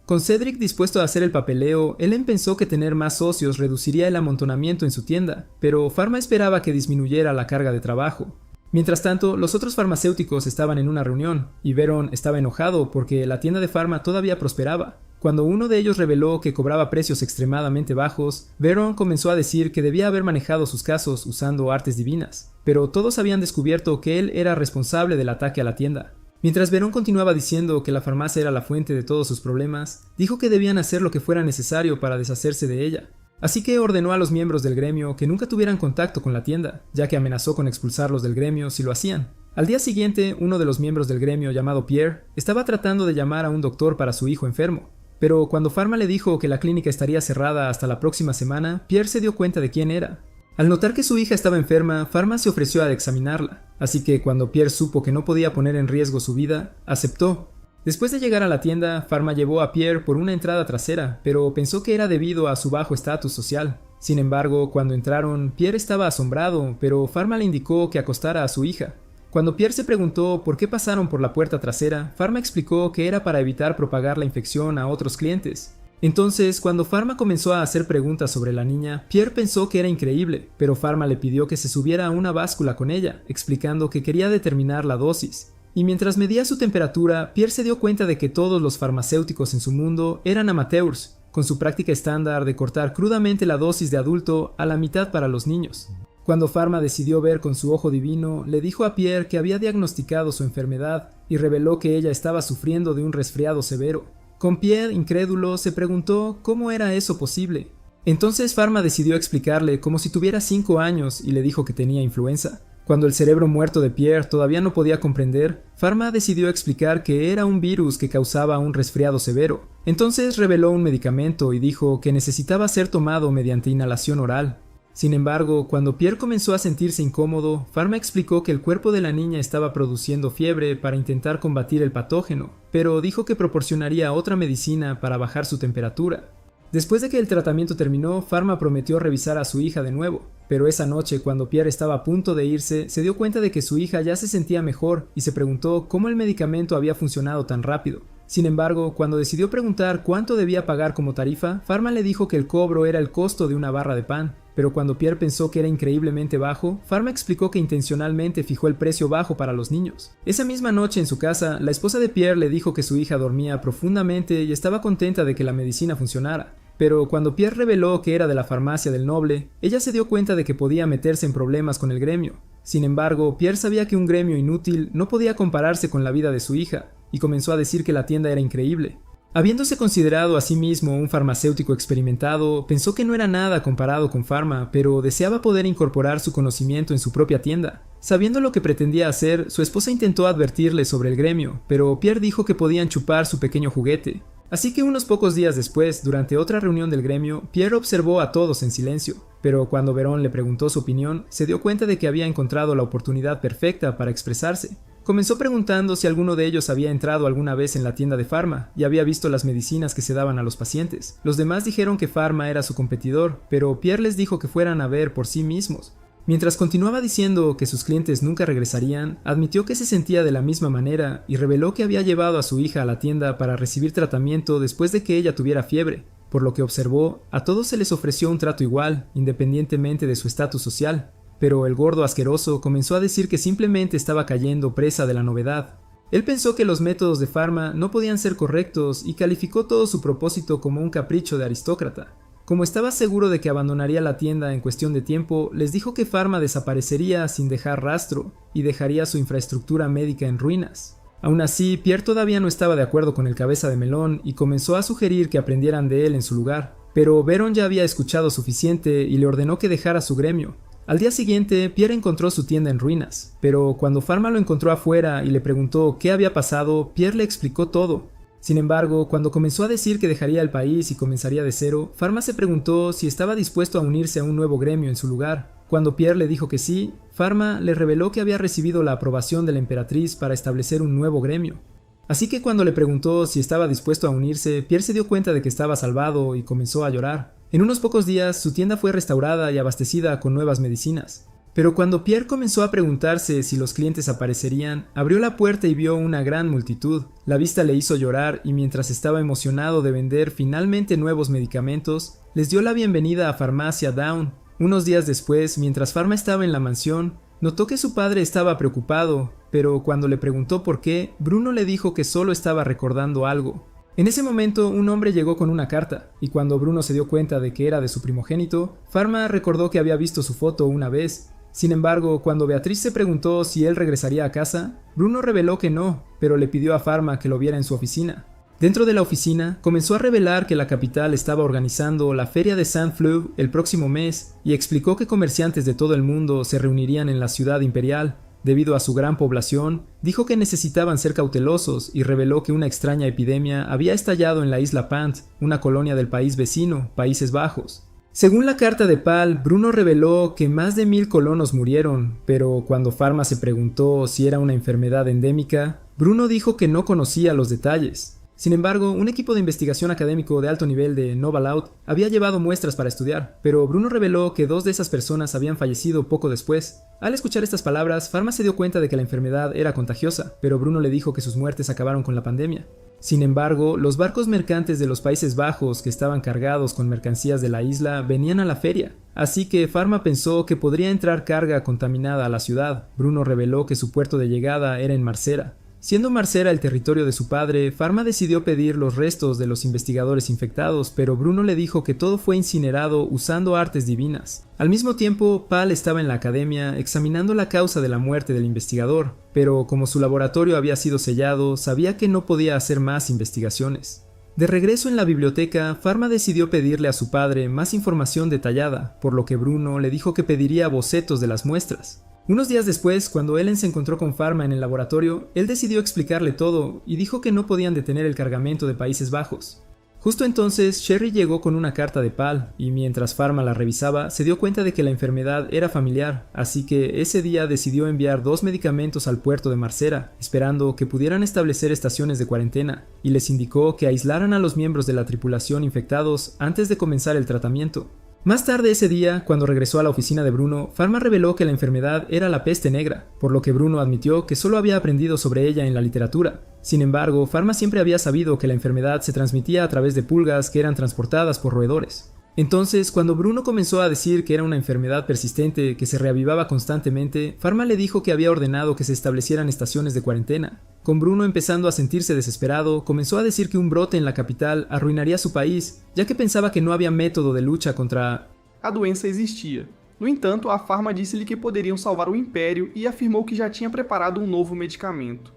Con Cedric dispuesto a hacer el papeleo, Ellen pensó que tener más socios reduciría el amontonamiento en su tienda, pero Pharma esperaba que disminuyera la carga de trabajo. Mientras tanto, los otros farmacéuticos estaban en una reunión, y Veron estaba enojado porque la tienda de Pharma todavía prosperaba. Cuando uno de ellos reveló que cobraba precios extremadamente bajos, Veron comenzó a decir que debía haber manejado sus casos usando artes divinas, pero todos habían descubierto que él era responsable del ataque a la tienda. Mientras Veron continuaba diciendo que la farmacia era la fuente de todos sus problemas, dijo que debían hacer lo que fuera necesario para deshacerse de ella. Así que ordenó a los miembros del gremio que nunca tuvieran contacto con la tienda, ya que amenazó con expulsarlos del gremio si lo hacían. Al día siguiente, uno de los miembros del gremio llamado Pierre estaba tratando de llamar a un doctor para su hijo enfermo. Pero cuando Pharma le dijo que la clínica estaría cerrada hasta la próxima semana, Pierre se dio cuenta de quién era. Al notar que su hija estaba enferma, Pharma se ofreció a examinarla, así que cuando Pierre supo que no podía poner en riesgo su vida, aceptó. Después de llegar a la tienda, Pharma llevó a Pierre por una entrada trasera, pero pensó que era debido a su bajo estatus social. Sin embargo, cuando entraron, Pierre estaba asombrado, pero Pharma le indicó que acostara a su hija. Cuando Pierre se preguntó por qué pasaron por la puerta trasera, Pharma explicó que era para evitar propagar la infección a otros clientes. Entonces, cuando Pharma comenzó a hacer preguntas sobre la niña, Pierre pensó que era increíble, pero Pharma le pidió que se subiera a una báscula con ella, explicando que quería determinar la dosis. Y mientras medía su temperatura, Pierre se dio cuenta de que todos los farmacéuticos en su mundo eran amateurs, con su práctica estándar de cortar crudamente la dosis de adulto a la mitad para los niños. Cuando Pharma decidió ver con su ojo divino, le dijo a Pierre que había diagnosticado su enfermedad y reveló que ella estaba sufriendo de un resfriado severo. Con Pierre, incrédulo, se preguntó cómo era eso posible. Entonces Pharma decidió explicarle como si tuviera 5 años y le dijo que tenía influenza. Cuando el cerebro muerto de Pierre todavía no podía comprender, Pharma decidió explicar que era un virus que causaba un resfriado severo. Entonces reveló un medicamento y dijo que necesitaba ser tomado mediante inhalación oral. Sin embargo, cuando Pierre comenzó a sentirse incómodo, Pharma explicó que el cuerpo de la niña estaba produciendo fiebre para intentar combatir el patógeno, pero dijo que proporcionaría otra medicina para bajar su temperatura. Después de que el tratamiento terminó, Pharma prometió revisar a su hija de nuevo, pero esa noche, cuando Pierre estaba a punto de irse, se dio cuenta de que su hija ya se sentía mejor y se preguntó cómo el medicamento había funcionado tan rápido. Sin embargo, cuando decidió preguntar cuánto debía pagar como tarifa, Pharma le dijo que el cobro era el costo de una barra de pan. Pero cuando Pierre pensó que era increíblemente bajo, Pharma explicó que intencionalmente fijó el precio bajo para los niños. Esa misma noche en su casa, la esposa de Pierre le dijo que su hija dormía profundamente y estaba contenta de que la medicina funcionara. Pero cuando Pierre reveló que era de la farmacia del noble, ella se dio cuenta de que podía meterse en problemas con el gremio. Sin embargo, Pierre sabía que un gremio inútil no podía compararse con la vida de su hija, y comenzó a decir que la tienda era increíble. Habiéndose considerado a sí mismo un farmacéutico experimentado, pensó que no era nada comparado con Pharma, pero deseaba poder incorporar su conocimiento en su propia tienda. Sabiendo lo que pretendía hacer, su esposa intentó advertirle sobre el gremio, pero Pierre dijo que podían chupar su pequeño juguete. Así que unos pocos días después, durante otra reunión del gremio, Pierre observó a todos en silencio, pero cuando Veron le preguntó su opinión, se dio cuenta de que había encontrado la oportunidad perfecta para expresarse. Comenzó preguntando si alguno de ellos había entrado alguna vez en la tienda de Pharma y había visto las medicinas que se daban a los pacientes. Los demás dijeron que Pharma era su competidor, pero Pierre les dijo que fueran a ver por sí mismos. Mientras continuaba diciendo que sus clientes nunca regresarían, admitió que se sentía de la misma manera y reveló que había llevado a su hija a la tienda para recibir tratamiento después de que ella tuviera fiebre. Por lo que observó, a todos se les ofreció un trato igual, independientemente de su estatus social. Pero el gordo asqueroso comenzó a decir que simplemente estaba cayendo presa de la novedad. Él pensó que los métodos de Pharma no podían ser correctos y calificó todo su propósito como un capricho de aristócrata. Como estaba seguro de que abandonaría la tienda en cuestión de tiempo, les dijo que Pharma desaparecería sin dejar rastro y dejaría su infraestructura médica en ruinas. Aún así, Pierre todavía no estaba de acuerdo con el cabeza de melón y comenzó a sugerir que aprendieran de él en su lugar. Pero Veron ya había escuchado suficiente y le ordenó que dejara su gremio. Al día siguiente, Pierre encontró su tienda en ruinas, pero cuando Pharma lo encontró afuera y le preguntó qué había pasado, Pierre le explicó todo. Sin embargo, cuando comenzó a decir que dejaría el país y comenzaría de cero, Pharma se preguntó si estaba dispuesto a unirse a un nuevo gremio en su lugar. Cuando Pierre le dijo que sí, Pharma le reveló que había recibido la aprobación de la emperatriz para establecer un nuevo gremio. Así que cuando le preguntó si estaba dispuesto a unirse, Pierre se dio cuenta de que estaba salvado y comenzó a llorar. En unos pocos días, su tienda fue restaurada y abastecida con nuevas medicinas. Pero cuando Pierre comenzó a preguntarse si los clientes aparecerían, abrió la puerta y vio una gran multitud. La vista le hizo llorar y mientras estaba emocionado de vender finalmente nuevos medicamentos, les dio la bienvenida a Farmacia Dawn. Unos días después, mientras Pharma estaba en la mansión, notó que su padre estaba preocupado, pero cuando le preguntó por qué, Bruno le dijo que solo estaba recordando algo. En ese momento, un hombre llegó con una carta, y cuando Bruno se dio cuenta de que era de su primogénito, Pharma recordó que había visto su foto una vez. Sin embargo, cuando Beatriz se preguntó si él regresaría a casa, Bruno reveló que no, pero le pidió a Pharma que lo viera en su oficina. Dentro de la oficina, comenzó a revelar que la capital estaba organizando la Feria de Saint-Fleuve el próximo mes y explicó que comerciantes de todo el mundo se reunirían en la ciudad imperial. Debido a su gran población, dijo que necesitaban ser cautelosos y reveló que una extraña epidemia había estallado en la isla Pant, una colonia del país vecino, Países Bajos. Según la carta de Pal, Bruno reveló que más de 1000 colonos murieron, pero cuando Pharma se preguntó si era una enfermedad endémica, Bruno dijo que no conocía los detalles. Sin embargo, un equipo de investigación académico de alto nivel de Nova Laut había llevado muestras para estudiar, pero Bruno reveló que 2 de esas personas habían fallecido poco después. Al escuchar estas palabras, Pharma se dio cuenta de que la enfermedad era contagiosa, pero Bruno le dijo que sus muertes acabaron con la pandemia. Sin embargo, los barcos mercantes de los Países Bajos que estaban cargados con mercancías de la isla venían a la feria, así que Pharma pensó que podría entrar carga contaminada a la ciudad. Bruno reveló que su puerto de llegada era en Marcera. Siendo Marcera el territorio de su padre, Pharma decidió pedir los restos de los investigadores infectados, pero Bruno le dijo que todo fue incinerado usando artes divinas. Al mismo tiempo, Pal estaba en la academia examinando la causa de la muerte del investigador, pero como su laboratorio había sido sellado, sabía que no podía hacer más investigaciones. De regreso en la biblioteca, Pharma decidió pedirle a su padre más información detallada, por lo que Bruno le dijo que pediría bocetos de las muestras. Unos días después, cuando Ellen se encontró con Pharma en el laboratorio, él decidió explicarle todo y dijo que no podían detener el cargamento de Países Bajos. Justo entonces, Sherry llegó con una carta de Pal y mientras Pharma la revisaba, se dio cuenta de que la enfermedad era familiar, así que ese día decidió enviar 2 medicamentos al puerto de Marcera, esperando que pudieran establecer estaciones de cuarentena, y les indicó que aislaran a los miembros de la tripulación infectados antes de comenzar el tratamiento. Más tarde ese día, cuando regresó a la oficina de Bruno, Pharma reveló que la enfermedad era la peste negra, por lo que Bruno admitió que solo había aprendido sobre ella en la literatura. Sin embargo, Pharma siempre había sabido que la enfermedad se transmitía a través de pulgas que eran transportadas por roedores. Entonces, cuando Bruno comenzó a decir que era una enfermedad persistente que se reavivaba constantemente, Pharma le dijo que había ordenado que se establecieran estaciones de cuarentena. Con Bruno empezando a sentirse desesperado, comenzó a decir que un brote en la capital arruinaría su país, ya que pensaba que no había método de lucha contra a doença existia. No entanto, a Pharma disse-lhe que poderiam salvar o Império e afirmou que já tinha preparado um novo medicamento.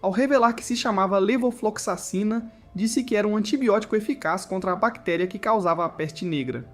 Ao revelar que se chamava levofloxacina, disse que era um antibiótico eficaz contra a bactéria que causava a peste negra.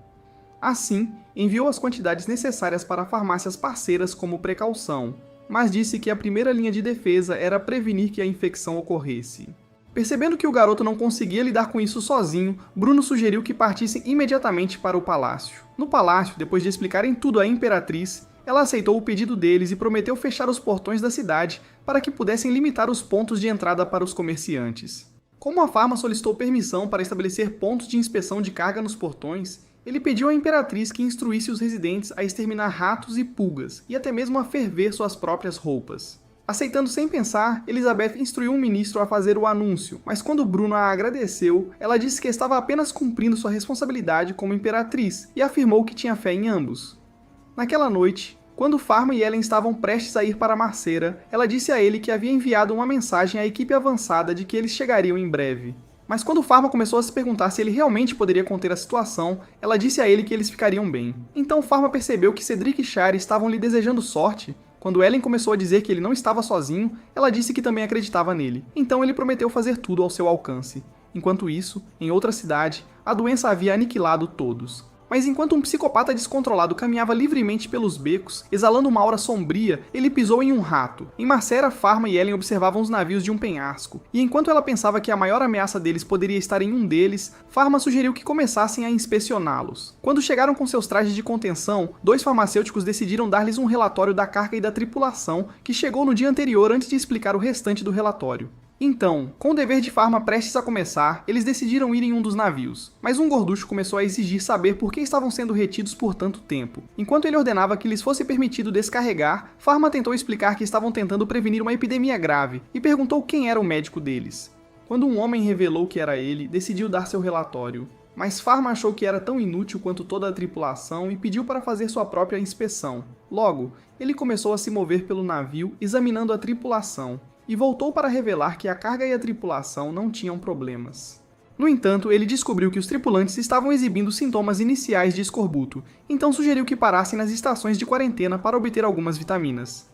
Assim, enviou as quantidades necessárias para farmácias parceiras como precaução, mas disse que a primeira linha de defesa era prevenir que a infecção ocorresse. Percebendo que o garoto não conseguia lidar com isso sozinho, Bruno sugeriu que partissem imediatamente para o palácio. No palácio, depois de explicarem tudo à imperatriz, ela aceitou o pedido deles e prometeu fechar os portões da cidade para que pudessem limitar os pontos de entrada para os comerciantes. Como a Pharma solicitou permissão para estabelecer pontos de inspeção de carga nos portões, ele pediu à imperatriz que instruísse os residentes a exterminar ratos e pulgas, e até mesmo a ferver suas próprias roupas. Aceitando sem pensar, Elizabeth instruiu um ministro a fazer o anúncio, mas quando Bruno a agradeceu, ela disse que estava apenas cumprindo sua responsabilidade como imperatriz, e afirmou que tinha fé em ambos. Naquela noite, quando Pharma e Ellen estavam prestes a ir para Marcera, ela disse a ele que havia enviado uma mensagem à equipe avançada de que eles chegariam em breve. Mas quando Pharma começou a se perguntar se ele realmente poderia conter a situação, ela disse a ele que eles ficariam bem. Então Pharma percebeu que Cedric e Shari estavam lhe desejando sorte. Quando Ellen começou a dizer que ele não estava sozinho, ela disse que também acreditava nele. Então ele prometeu fazer tudo ao seu alcance. Enquanto isso, em outra cidade, a doença havia aniquilado todos. Mas enquanto um psicopata descontrolado caminhava livremente pelos becos, exalando uma aura sombria, ele pisou em um rato. Em Marcera, Pharma e Ellen observavam os navios de um penhasco, e enquanto ela pensava que a maior ameaça deles poderia estar em um deles, Pharma sugeriu que começassem a inspecioná-los. Quando chegaram com seus trajes de contenção, 2 farmacêuticos decidiram dar-lhes um relatório da carga e da tripulação, que chegou no dia anterior antes de explicar o restante do relatório. Então, com o dever de Pharma prestes a começar, eles decidiram ir em um dos navios, mas um gorducho começou a exigir saber por que estavam sendo retidos por tanto tempo. Enquanto ele ordenava que lhes fosse permitido descarregar, Pharma tentou explicar que estavam tentando prevenir uma epidemia grave e perguntou quem era o médico deles. Quando um homem revelou que era ele, decidiu dar seu relatório. Mas Pharma achou que era tão inútil quanto toda a tripulação e pediu para fazer sua própria inspeção. Logo, ele começou a se mover pelo navio, examinando a tripulação, e voltou para revelar que a carga e a tripulação não tinham problemas. No entanto, ele descobriu que os tripulantes estavam exibindo sintomas iniciais de escorbuto, então sugeriu que parassem nas estações de quarentena para obter algumas vitaminas.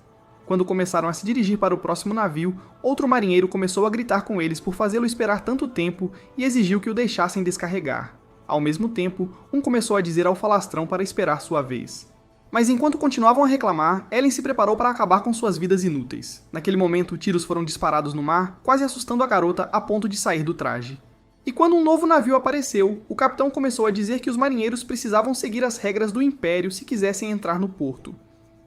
Quando começaram a se dirigir para o próximo navio, outro marinheiro começou a gritar com eles por fazê-lo esperar tanto tempo e exigiu que o deixassem descarregar. Ao mesmo tempo, um começou a dizer ao falastrão para esperar sua vez. Mas enquanto continuavam a reclamar, Ellen se preparou para acabar com suas vidas inúteis. Naquele momento, tiros foram disparados no mar, quase assustando a garota a ponto de sair do traje. E quando um novo navio apareceu, o capitão começou a dizer que os marinheiros precisavam seguir as regras do Império se quisessem entrar no porto.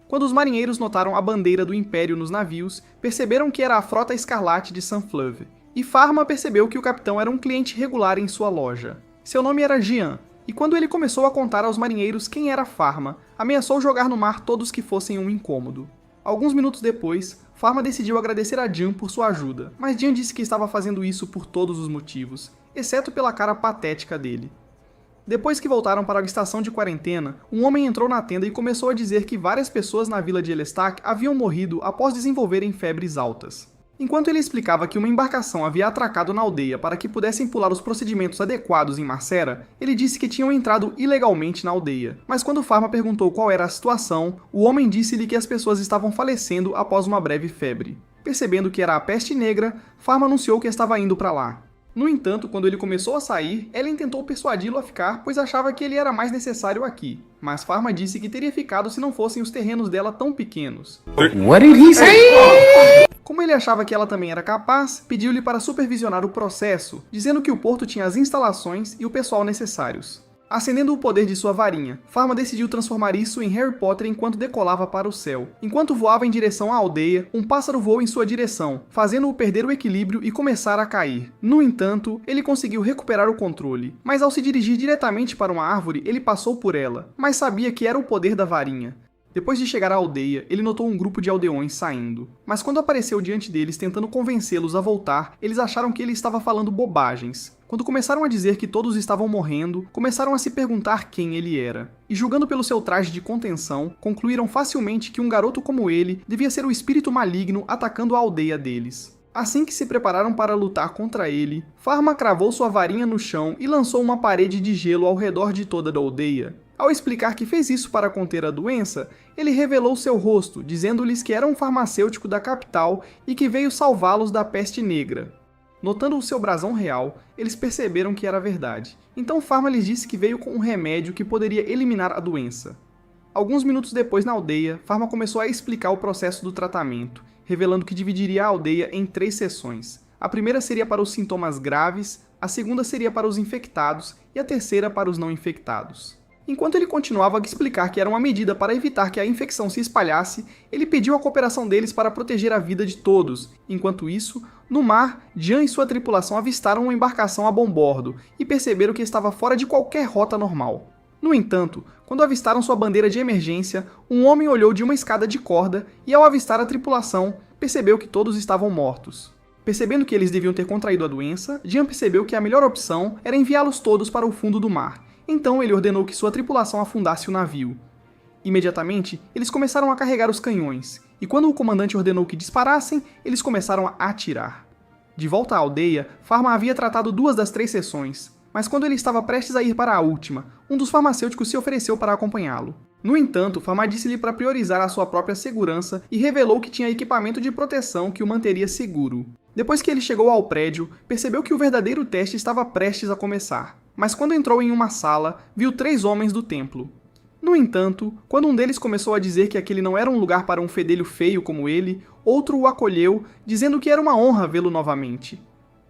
Quando os marinheiros notaram a bandeira do Império nos navios, perceberam que era a Frota Escarlate de Saint-Fleuve. E Pharma percebeu que o capitão era um cliente regular em sua loja. Seu nome era Jean. E quando ele começou a contar aos marinheiros quem era Pharma, ameaçou jogar no mar todos que fossem um incômodo. Alguns minutos depois, Pharma decidiu agradecer a Jean por sua ajuda, mas Jean disse que estava fazendo isso por todos os motivos, exceto pela cara patética dele. Depois que voltaram para a estação de quarentena, um homem entrou na tenda e começou a dizer que várias pessoas na vila de Elestac haviam morrido após desenvolverem febres altas. Enquanto ele explicava que uma embarcação havia atracado na aldeia para que pudessem pular os procedimentos adequados em Marcera, ele disse que tinham entrado ilegalmente na aldeia. Mas quando Pharma perguntou qual era a situação, o homem disse-lhe que as pessoas estavam falecendo após uma breve febre. Percebendo que era a peste negra, Pharma anunciou que estava indo para lá. No entanto, quando ele começou a sair, Ellen tentou persuadi-lo a ficar, pois achava que ele era mais necessário aqui. Mas Pharma disse que teria ficado se não fossem os terrenos dela tão pequenos. What did he say? Como ele achava que ela também era capaz, pediu-lhe para supervisionar o processo, dizendo que o porto tinha as instalações e o pessoal necessários. Acendendo o poder de sua varinha, Pharma decidiu transformar isso em Harry Potter enquanto decolava para o céu. Enquanto voava em direção à aldeia, um pássaro voou em sua direção, fazendo-o perder o equilíbrio e começar a cair. No entanto, ele conseguiu recuperar o controle, mas ao se dirigir diretamente para uma árvore, ele passou por ela, mas sabia que era o poder da varinha. Depois de chegar à aldeia, ele notou um grupo de aldeões saindo. Mas quando apareceu diante deles tentando convencê-los a voltar, eles acharam que ele estava falando bobagens. Quando começaram a dizer que todos estavam morrendo, começaram a se perguntar quem ele era. E julgando pelo seu traje de contenção, concluíram facilmente que um garoto como ele devia ser o espírito maligno atacando a aldeia deles. Assim que se prepararam para lutar contra ele, Pharma cravou sua varinha no chão e lançou uma parede de gelo ao redor de toda a aldeia. Ao explicar que fez isso para conter a doença, ele revelou seu rosto, dizendo-lhes que era um farmacêutico da capital e que veio salvá-los da peste negra. Notando o seu brasão real, eles perceberam que era verdade. Então Pharma lhes disse que veio com um remédio que poderia eliminar a doença. Alguns minutos depois na aldeia, Pharma começou a explicar o processo do tratamento, revelando que dividiria a aldeia em 3 seções. A primeira seria para os sintomas graves, a segunda seria para os infectados e a terceira para os não infectados. Enquanto ele continuava a explicar que era uma medida para evitar que a infecção se espalhasse, ele pediu a cooperação deles para proteger a vida de todos. Enquanto isso, no mar, Jean e sua tripulação avistaram uma embarcação a bombordo e perceberam que estava fora de qualquer rota normal. No entanto, quando avistaram sua bandeira de emergência, um homem olhou de uma escada de corda e, ao avistar a tripulação, percebeu que todos estavam mortos. Percebendo que eles deviam ter contraído a doença, Jean percebeu que a melhor opção era enviá-los todos para o fundo do mar. Então ele ordenou que sua tripulação afundasse o navio. Imediatamente, eles começaram a carregar os canhões, e quando o comandante ordenou que disparassem, eles começaram a atirar. De volta à aldeia, Pharma havia tratado 2 das 3 sessões, mas quando ele estava prestes a ir para a última, um dos farmacêuticos se ofereceu para acompanhá-lo. No entanto, Pharma disse-lhe para priorizar a sua própria segurança e revelou que tinha equipamento de proteção que o manteria seguro. Depois que ele chegou ao prédio, percebeu que o verdadeiro teste estava prestes a começar, mas quando entrou em uma sala, viu 3 homens do templo. No entanto, quando um deles começou a dizer que aquele não era um lugar para um fedelho feio como ele, outro o acolheu, dizendo que era uma honra vê-lo novamente.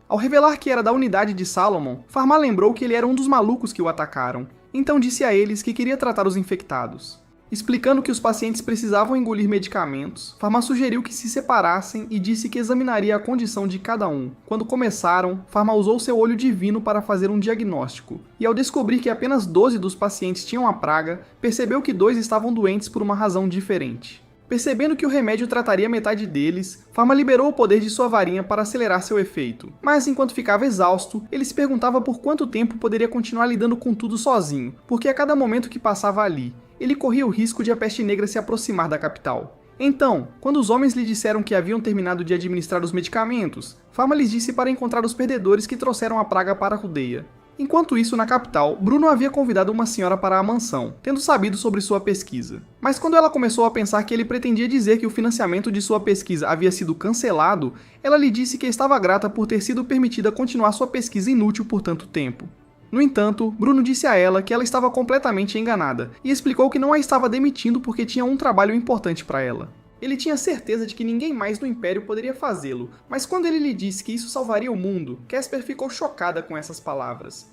Ao revelar que era da unidade de Salomon, Pharma lembrou que ele era um dos malucos que o atacaram, então disse a eles que queria tratar os infectados. Explicando que os pacientes precisavam engolir medicamentos, Pharma sugeriu que se separassem e disse que examinaria a condição de cada um. Quando começaram, Pharma usou seu olho divino para fazer um diagnóstico, e ao descobrir que apenas 12 dos pacientes tinham a praga, percebeu que 2 estavam doentes por uma razão diferente. Percebendo que o remédio trataria metade deles, Pharma liberou o poder de sua varinha para acelerar seu efeito. Mas enquanto ficava exausto, ele se perguntava por quanto tempo poderia continuar lidando com tudo sozinho, porque a cada momento que passava ali, ele corria o risco de a peste negra se aproximar da capital. Então, quando os homens lhe disseram que haviam terminado de administrar os medicamentos, Pharma lhes disse para encontrar os perdedores que trouxeram a praga para a aldeia. Enquanto isso, na capital, Bruno havia convidado uma senhora para a mansão, tendo sabido sobre sua pesquisa. Mas quando ela começou a pensar que ele pretendia dizer que o financiamento de sua pesquisa havia sido cancelado, ela lhe disse que estava grata por ter sido permitida continuar sua pesquisa inútil por tanto tempo. No entanto, Bruno disse a ela que ela estava completamente enganada, e explicou que não a estava demitindo porque tinha um trabalho importante para ela. Ele tinha certeza de que ninguém mais no Império poderia fazê-lo, mas quando ele lhe disse que isso salvaria o mundo, Casper ficou chocada com essas palavras.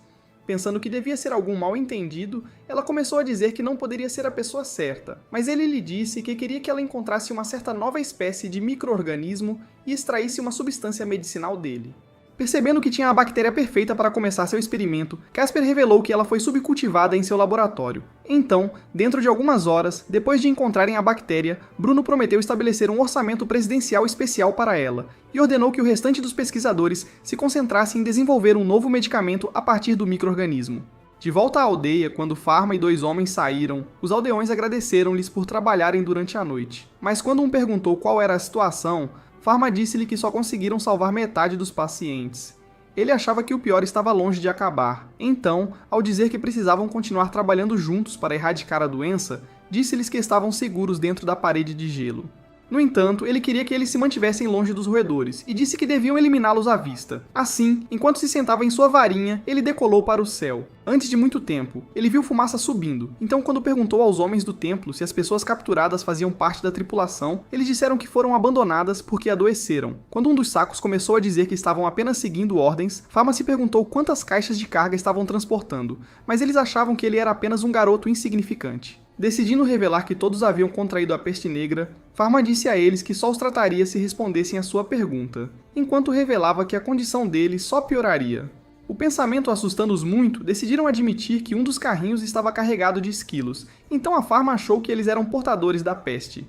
Pensando que devia ser algum mal-entendido, ela começou a dizer que não poderia ser a pessoa certa, mas ele lhe disse que queria que ela encontrasse uma certa nova espécie de micro-organismo e extraísse uma substância medicinal dele. Percebendo que tinha a bactéria perfeita para começar seu experimento, Casper revelou que ela foi subcultivada em seu laboratório. Então, dentro de algumas horas, depois de encontrarem a bactéria, Bruno prometeu estabelecer um orçamento presidencial especial para ela, e ordenou que o restante dos pesquisadores se concentrasse em desenvolver um novo medicamento a partir do micro-organismo. De volta à aldeia, quando Pharma e 2 homens saíram, os aldeões agradeceram-lhes por trabalharem durante a noite. Mas quando um perguntou qual era a situação, Pharma disse-lhe que só conseguiram salvar metade dos pacientes. Ele achava que o pior estava longe de acabar. Então, ao dizer que precisavam continuar trabalhando juntos para erradicar a doença, disse-lhes que estavam seguros dentro da parede de gelo. No entanto, ele queria que eles se mantivessem longe dos roedores, e disse que deviam eliminá-los à vista. Assim, enquanto se sentava em sua varinha, ele decolou para o céu. Antes de muito tempo, ele viu fumaça subindo, então quando perguntou aos homens do templo se as pessoas capturadas faziam parte da tripulação, eles disseram que foram abandonadas porque adoeceram. Quando um dos sacos começou a dizer que estavam apenas seguindo ordens, Pharma se perguntou quantas caixas de carga estavam transportando, mas eles achavam que ele era apenas um garoto insignificante. Decidindo revelar que todos haviam contraído a peste negra, Pharma disse a eles que só os trataria se respondessem a sua pergunta, enquanto revelava que a condição deles só pioraria. O pensamento assustando-os muito, decidiram admitir que um dos carrinhos estava carregado de esquilos, então a Pharma achou que eles eram portadores da peste.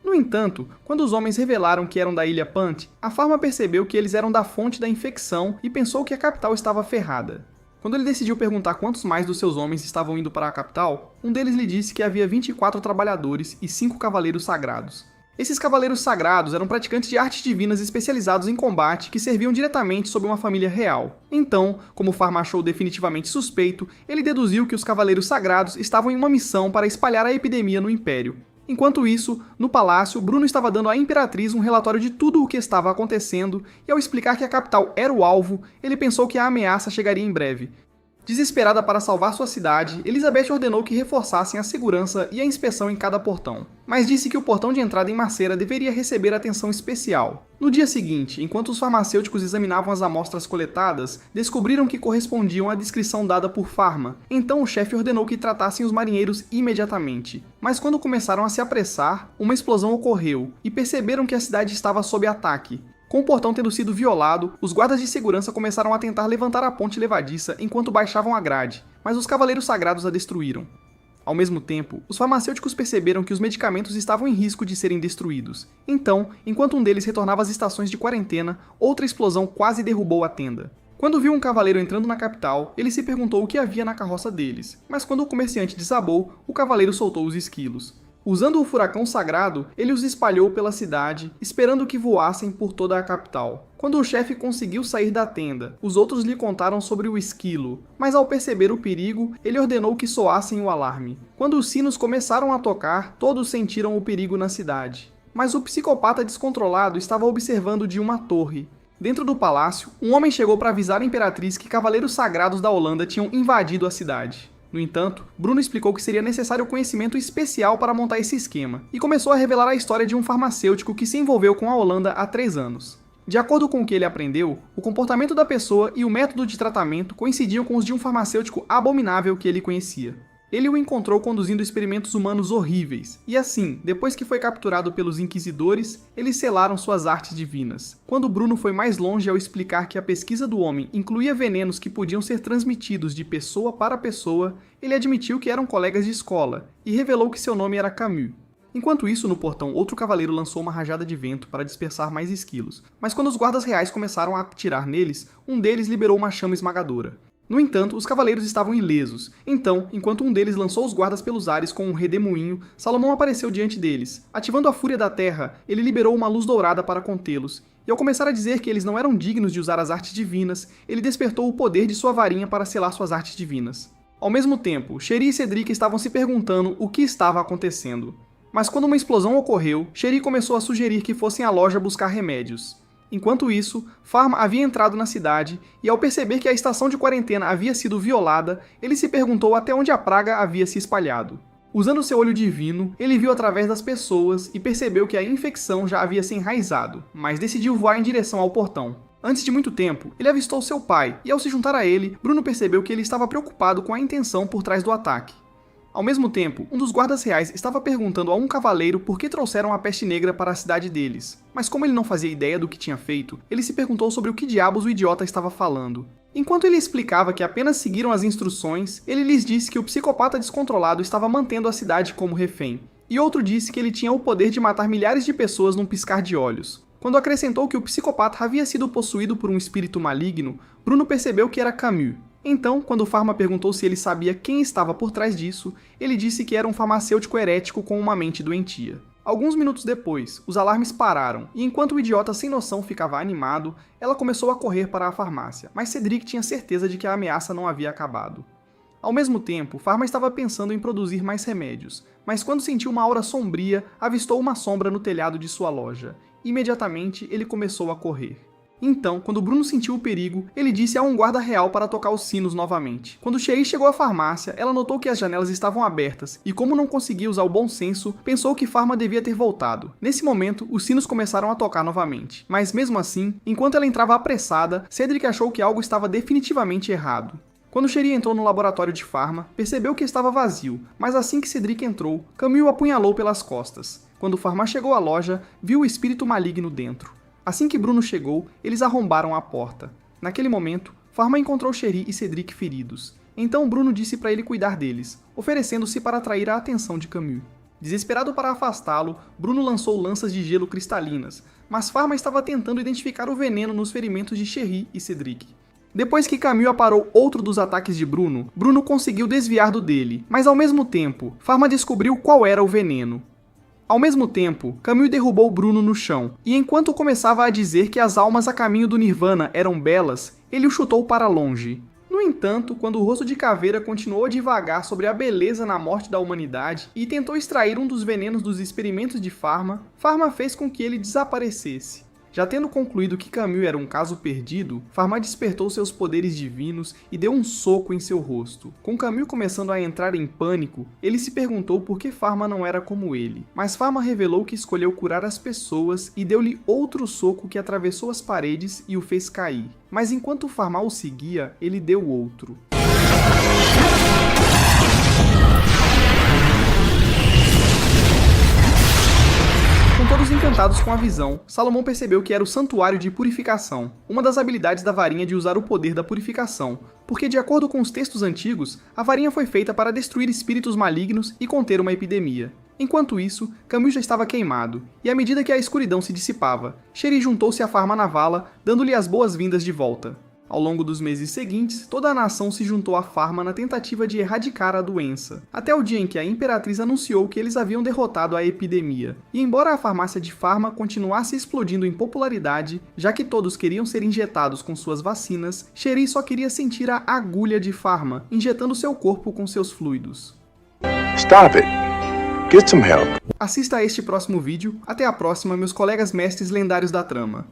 No entanto, quando os homens revelaram que eram da Ilha Punt, a Pharma percebeu que eles eram da fonte da infecção e pensou que a capital estava ferrada. Quando ele decidiu perguntar quantos mais dos seus homens estavam indo para a capital, um deles lhe disse que havia 24 trabalhadores e 5 cavaleiros sagrados. Esses cavaleiros sagrados eram praticantes de artes divinas especializados em combate que serviam diretamente sob uma família real. Então, como Pharma achou definitivamente suspeito, ele deduziu que os cavaleiros sagrados estavam em uma missão para espalhar a epidemia no Império. Enquanto isso, no palácio, Bruno estava dando à Imperatriz um relatório de tudo o que estava acontecendo, e ao explicar que a capital era o alvo, ele pensou que a ameaça chegaria em breve. Desesperada para salvar sua cidade, Elizabeth ordenou que reforçassem a segurança e a inspeção em cada portão, mas disse que o portão de entrada em Macera deveria receber atenção especial. No dia seguinte, enquanto os farmacêuticos examinavam as amostras coletadas, descobriram que correspondiam à descrição dada por Pharma, então o chefe ordenou que tratassem os marinheiros imediatamente. Mas quando começaram a se apressar, uma explosão ocorreu, e perceberam que a cidade estava sob ataque. Com o portão tendo sido violado, os guardas de segurança começaram a tentar levantar a ponte levadiça enquanto baixavam a grade, mas os cavaleiros sagrados a destruíram. Ao mesmo tempo, os farmacêuticos perceberam que os medicamentos estavam em risco de serem destruídos. Então, enquanto um deles retornava às estações de quarentena, outra explosão quase derrubou a tenda. Quando viu um cavaleiro entrando na capital, ele se perguntou o que havia na carroça deles, mas quando o comerciante desabou, o cavaleiro soltou os esquilos. Usando o furacão sagrado, ele os espalhou pela cidade, esperando que voassem por toda a capital. Quando o chefe conseguiu sair da tenda, os outros lhe contaram sobre o esquilo, mas ao perceber o perigo, ele ordenou que soassem o alarme. Quando os sinos começaram a tocar, todos sentiram o perigo na cidade. Mas o psicopata descontrolado estava observando de uma torre. Dentro do palácio, um homem chegou para avisar a imperatriz que cavaleiros sagrados da Holanda tinham invadido a cidade. No entanto, Bruno explicou que seria necessário conhecimento especial para montar esse esquema, e começou a revelar a história de um farmacêutico que se envolveu com a Holanda há 3 anos. De acordo com o que ele aprendeu, o comportamento da pessoa e o método de tratamento coincidiam com os de um farmacêutico abominável que ele conhecia. Ele o encontrou conduzindo experimentos humanos horríveis, e assim, depois que foi capturado pelos inquisidores, eles selaram suas artes divinas. Quando Bruno foi mais longe ao explicar que a pesquisa do homem incluía venenos que podiam ser transmitidos de pessoa para pessoa, ele admitiu que eram colegas de escola, e revelou que seu nome era Camus. Enquanto isso, no portão, outro cavaleiro lançou uma rajada de vento para dispersar mais esquilos, mas quando os guardas reais começaram a atirar neles, um deles liberou uma chama esmagadora. No entanto, os cavaleiros estavam ilesos. Então, enquanto um deles lançou os guardas pelos ares com um redemoinho, Salomão apareceu diante deles. Ativando a fúria da terra, ele liberou uma luz dourada para contê-los. E ao começar a dizer que eles não eram dignos de usar as artes divinas, ele despertou o poder de sua varinha para selar suas artes divinas. Ao mesmo tempo, Cherie e Cedric estavam se perguntando o que estava acontecendo. Mas quando uma explosão ocorreu, Cherie começou a sugerir que fossem à loja buscar remédios. Enquanto isso, Pharma havia entrado na cidade e ao perceber que a estação de quarentena havia sido violada, ele se perguntou até onde a praga havia se espalhado. Usando seu olho divino, ele viu através das pessoas e percebeu que a infecção já havia se enraizado, mas decidiu voar em direção ao portão. Antes de muito tempo, ele avistou seu pai e ao se juntar a ele, Bruno percebeu que ele estava preocupado com a intenção por trás do ataque. Ao mesmo tempo, um dos guardas reais estava perguntando a um cavaleiro por que trouxeram a peste negra para a cidade deles. Mas como ele não fazia ideia do que tinha feito, ele se perguntou sobre o que diabos o idiota estava falando. Enquanto ele explicava que apenas seguiram as instruções, ele lhes disse que o psicopata descontrolado estava mantendo a cidade como refém. E outro disse que ele tinha o poder de matar milhares de pessoas num piscar de olhos. Quando acrescentou que o psicopata havia sido possuído por um espírito maligno, Bruno percebeu que era Camus. Então, quando Pharma perguntou se ele sabia quem estava por trás disso, ele disse que era um farmacêutico herético com uma mente doentia. Alguns minutos depois, os alarmes pararam, e enquanto o idiota sem noção ficava animado, ela começou a correr para a farmácia, mas Cedric tinha certeza de que a ameaça não havia acabado. Ao mesmo tempo, Pharma estava pensando em produzir mais remédios, mas quando sentiu uma aura sombria, avistou uma sombra no telhado de sua loja. Imediatamente, ele começou a correr. Então, quando Bruno sentiu o perigo, ele disse a um guarda real para tocar os sinos novamente. Quando Cherie chegou à farmácia, ela notou que as janelas estavam abertas e, como não conseguia usar o bom senso, pensou que Pharma devia ter voltado. Nesse momento, os sinos começaram a tocar novamente. Mas mesmo assim, enquanto ela entrava apressada, Cedric achou que algo estava definitivamente errado. Quando Cherie entrou no laboratório de Pharma, percebeu que estava vazio, mas assim que Cedric entrou, Camus o apunhalou pelas costas. Quando Pharma chegou à loja, viu o espírito maligno dentro. Assim que Bruno chegou, eles arrombaram a porta. Naquele momento, Pharma encontrou Cherie e Cedric feridos. Então Bruno disse para ele cuidar deles, oferecendo-se para atrair a atenção de Camus. Desesperado para afastá-lo, Bruno lançou lanças de gelo cristalinas, mas Pharma estava tentando identificar o veneno nos ferimentos de Cherie e Cedric. Depois que Camus aparou outro dos ataques de Bruno, Bruno conseguiu desviar do dele, mas ao mesmo tempo, Pharma descobriu qual era o veneno. Ao mesmo tempo, Camus derrubou Bruno no chão, e enquanto começava a dizer que as almas a caminho do Nirvana eram belas, ele o chutou para longe. No entanto, quando o rosto de Caveira continuou a divagar sobre a beleza na morte da humanidade e tentou extrair um dos venenos dos experimentos de Pharma, Pharma fez com que ele desaparecesse. Já tendo concluído que Camus era um caso perdido, Pharma despertou seus poderes divinos e deu um soco em seu rosto. Com Camus começando a entrar em pânico, ele se perguntou por que Pharma não era como ele. Mas Pharma revelou que escolheu curar as pessoas e deu-lhe outro soco que atravessou as paredes e o fez cair. Mas enquanto Pharma o seguia, ele deu outro. Todos encantados com a visão, Salomão percebeu que era o Santuário de Purificação, uma das habilidades da varinha de usar o poder da purificação, porque de acordo com os textos antigos, a varinha foi feita para destruir espíritos malignos e conter uma epidemia. Enquanto isso, Camus já estava queimado, e à medida que a escuridão se dissipava, Cherie juntou-se à Pharma na vala, dando-lhe as boas-vindas de volta. Ao longo dos meses seguintes, toda a nação se juntou a Pharma na tentativa de erradicar a doença, até o dia em que a Imperatriz anunciou que eles haviam derrotado a epidemia. E embora a farmácia de Pharma continuasse explodindo em popularidade, já que todos queriam ser injetados com suas vacinas, Cherie só queria sentir a agulha de Pharma, injetando seu corpo com seus fluidos. Stop it. Get some help. Assista a este próximo vídeo. Até a próxima, meus colegas mestres lendários da trama.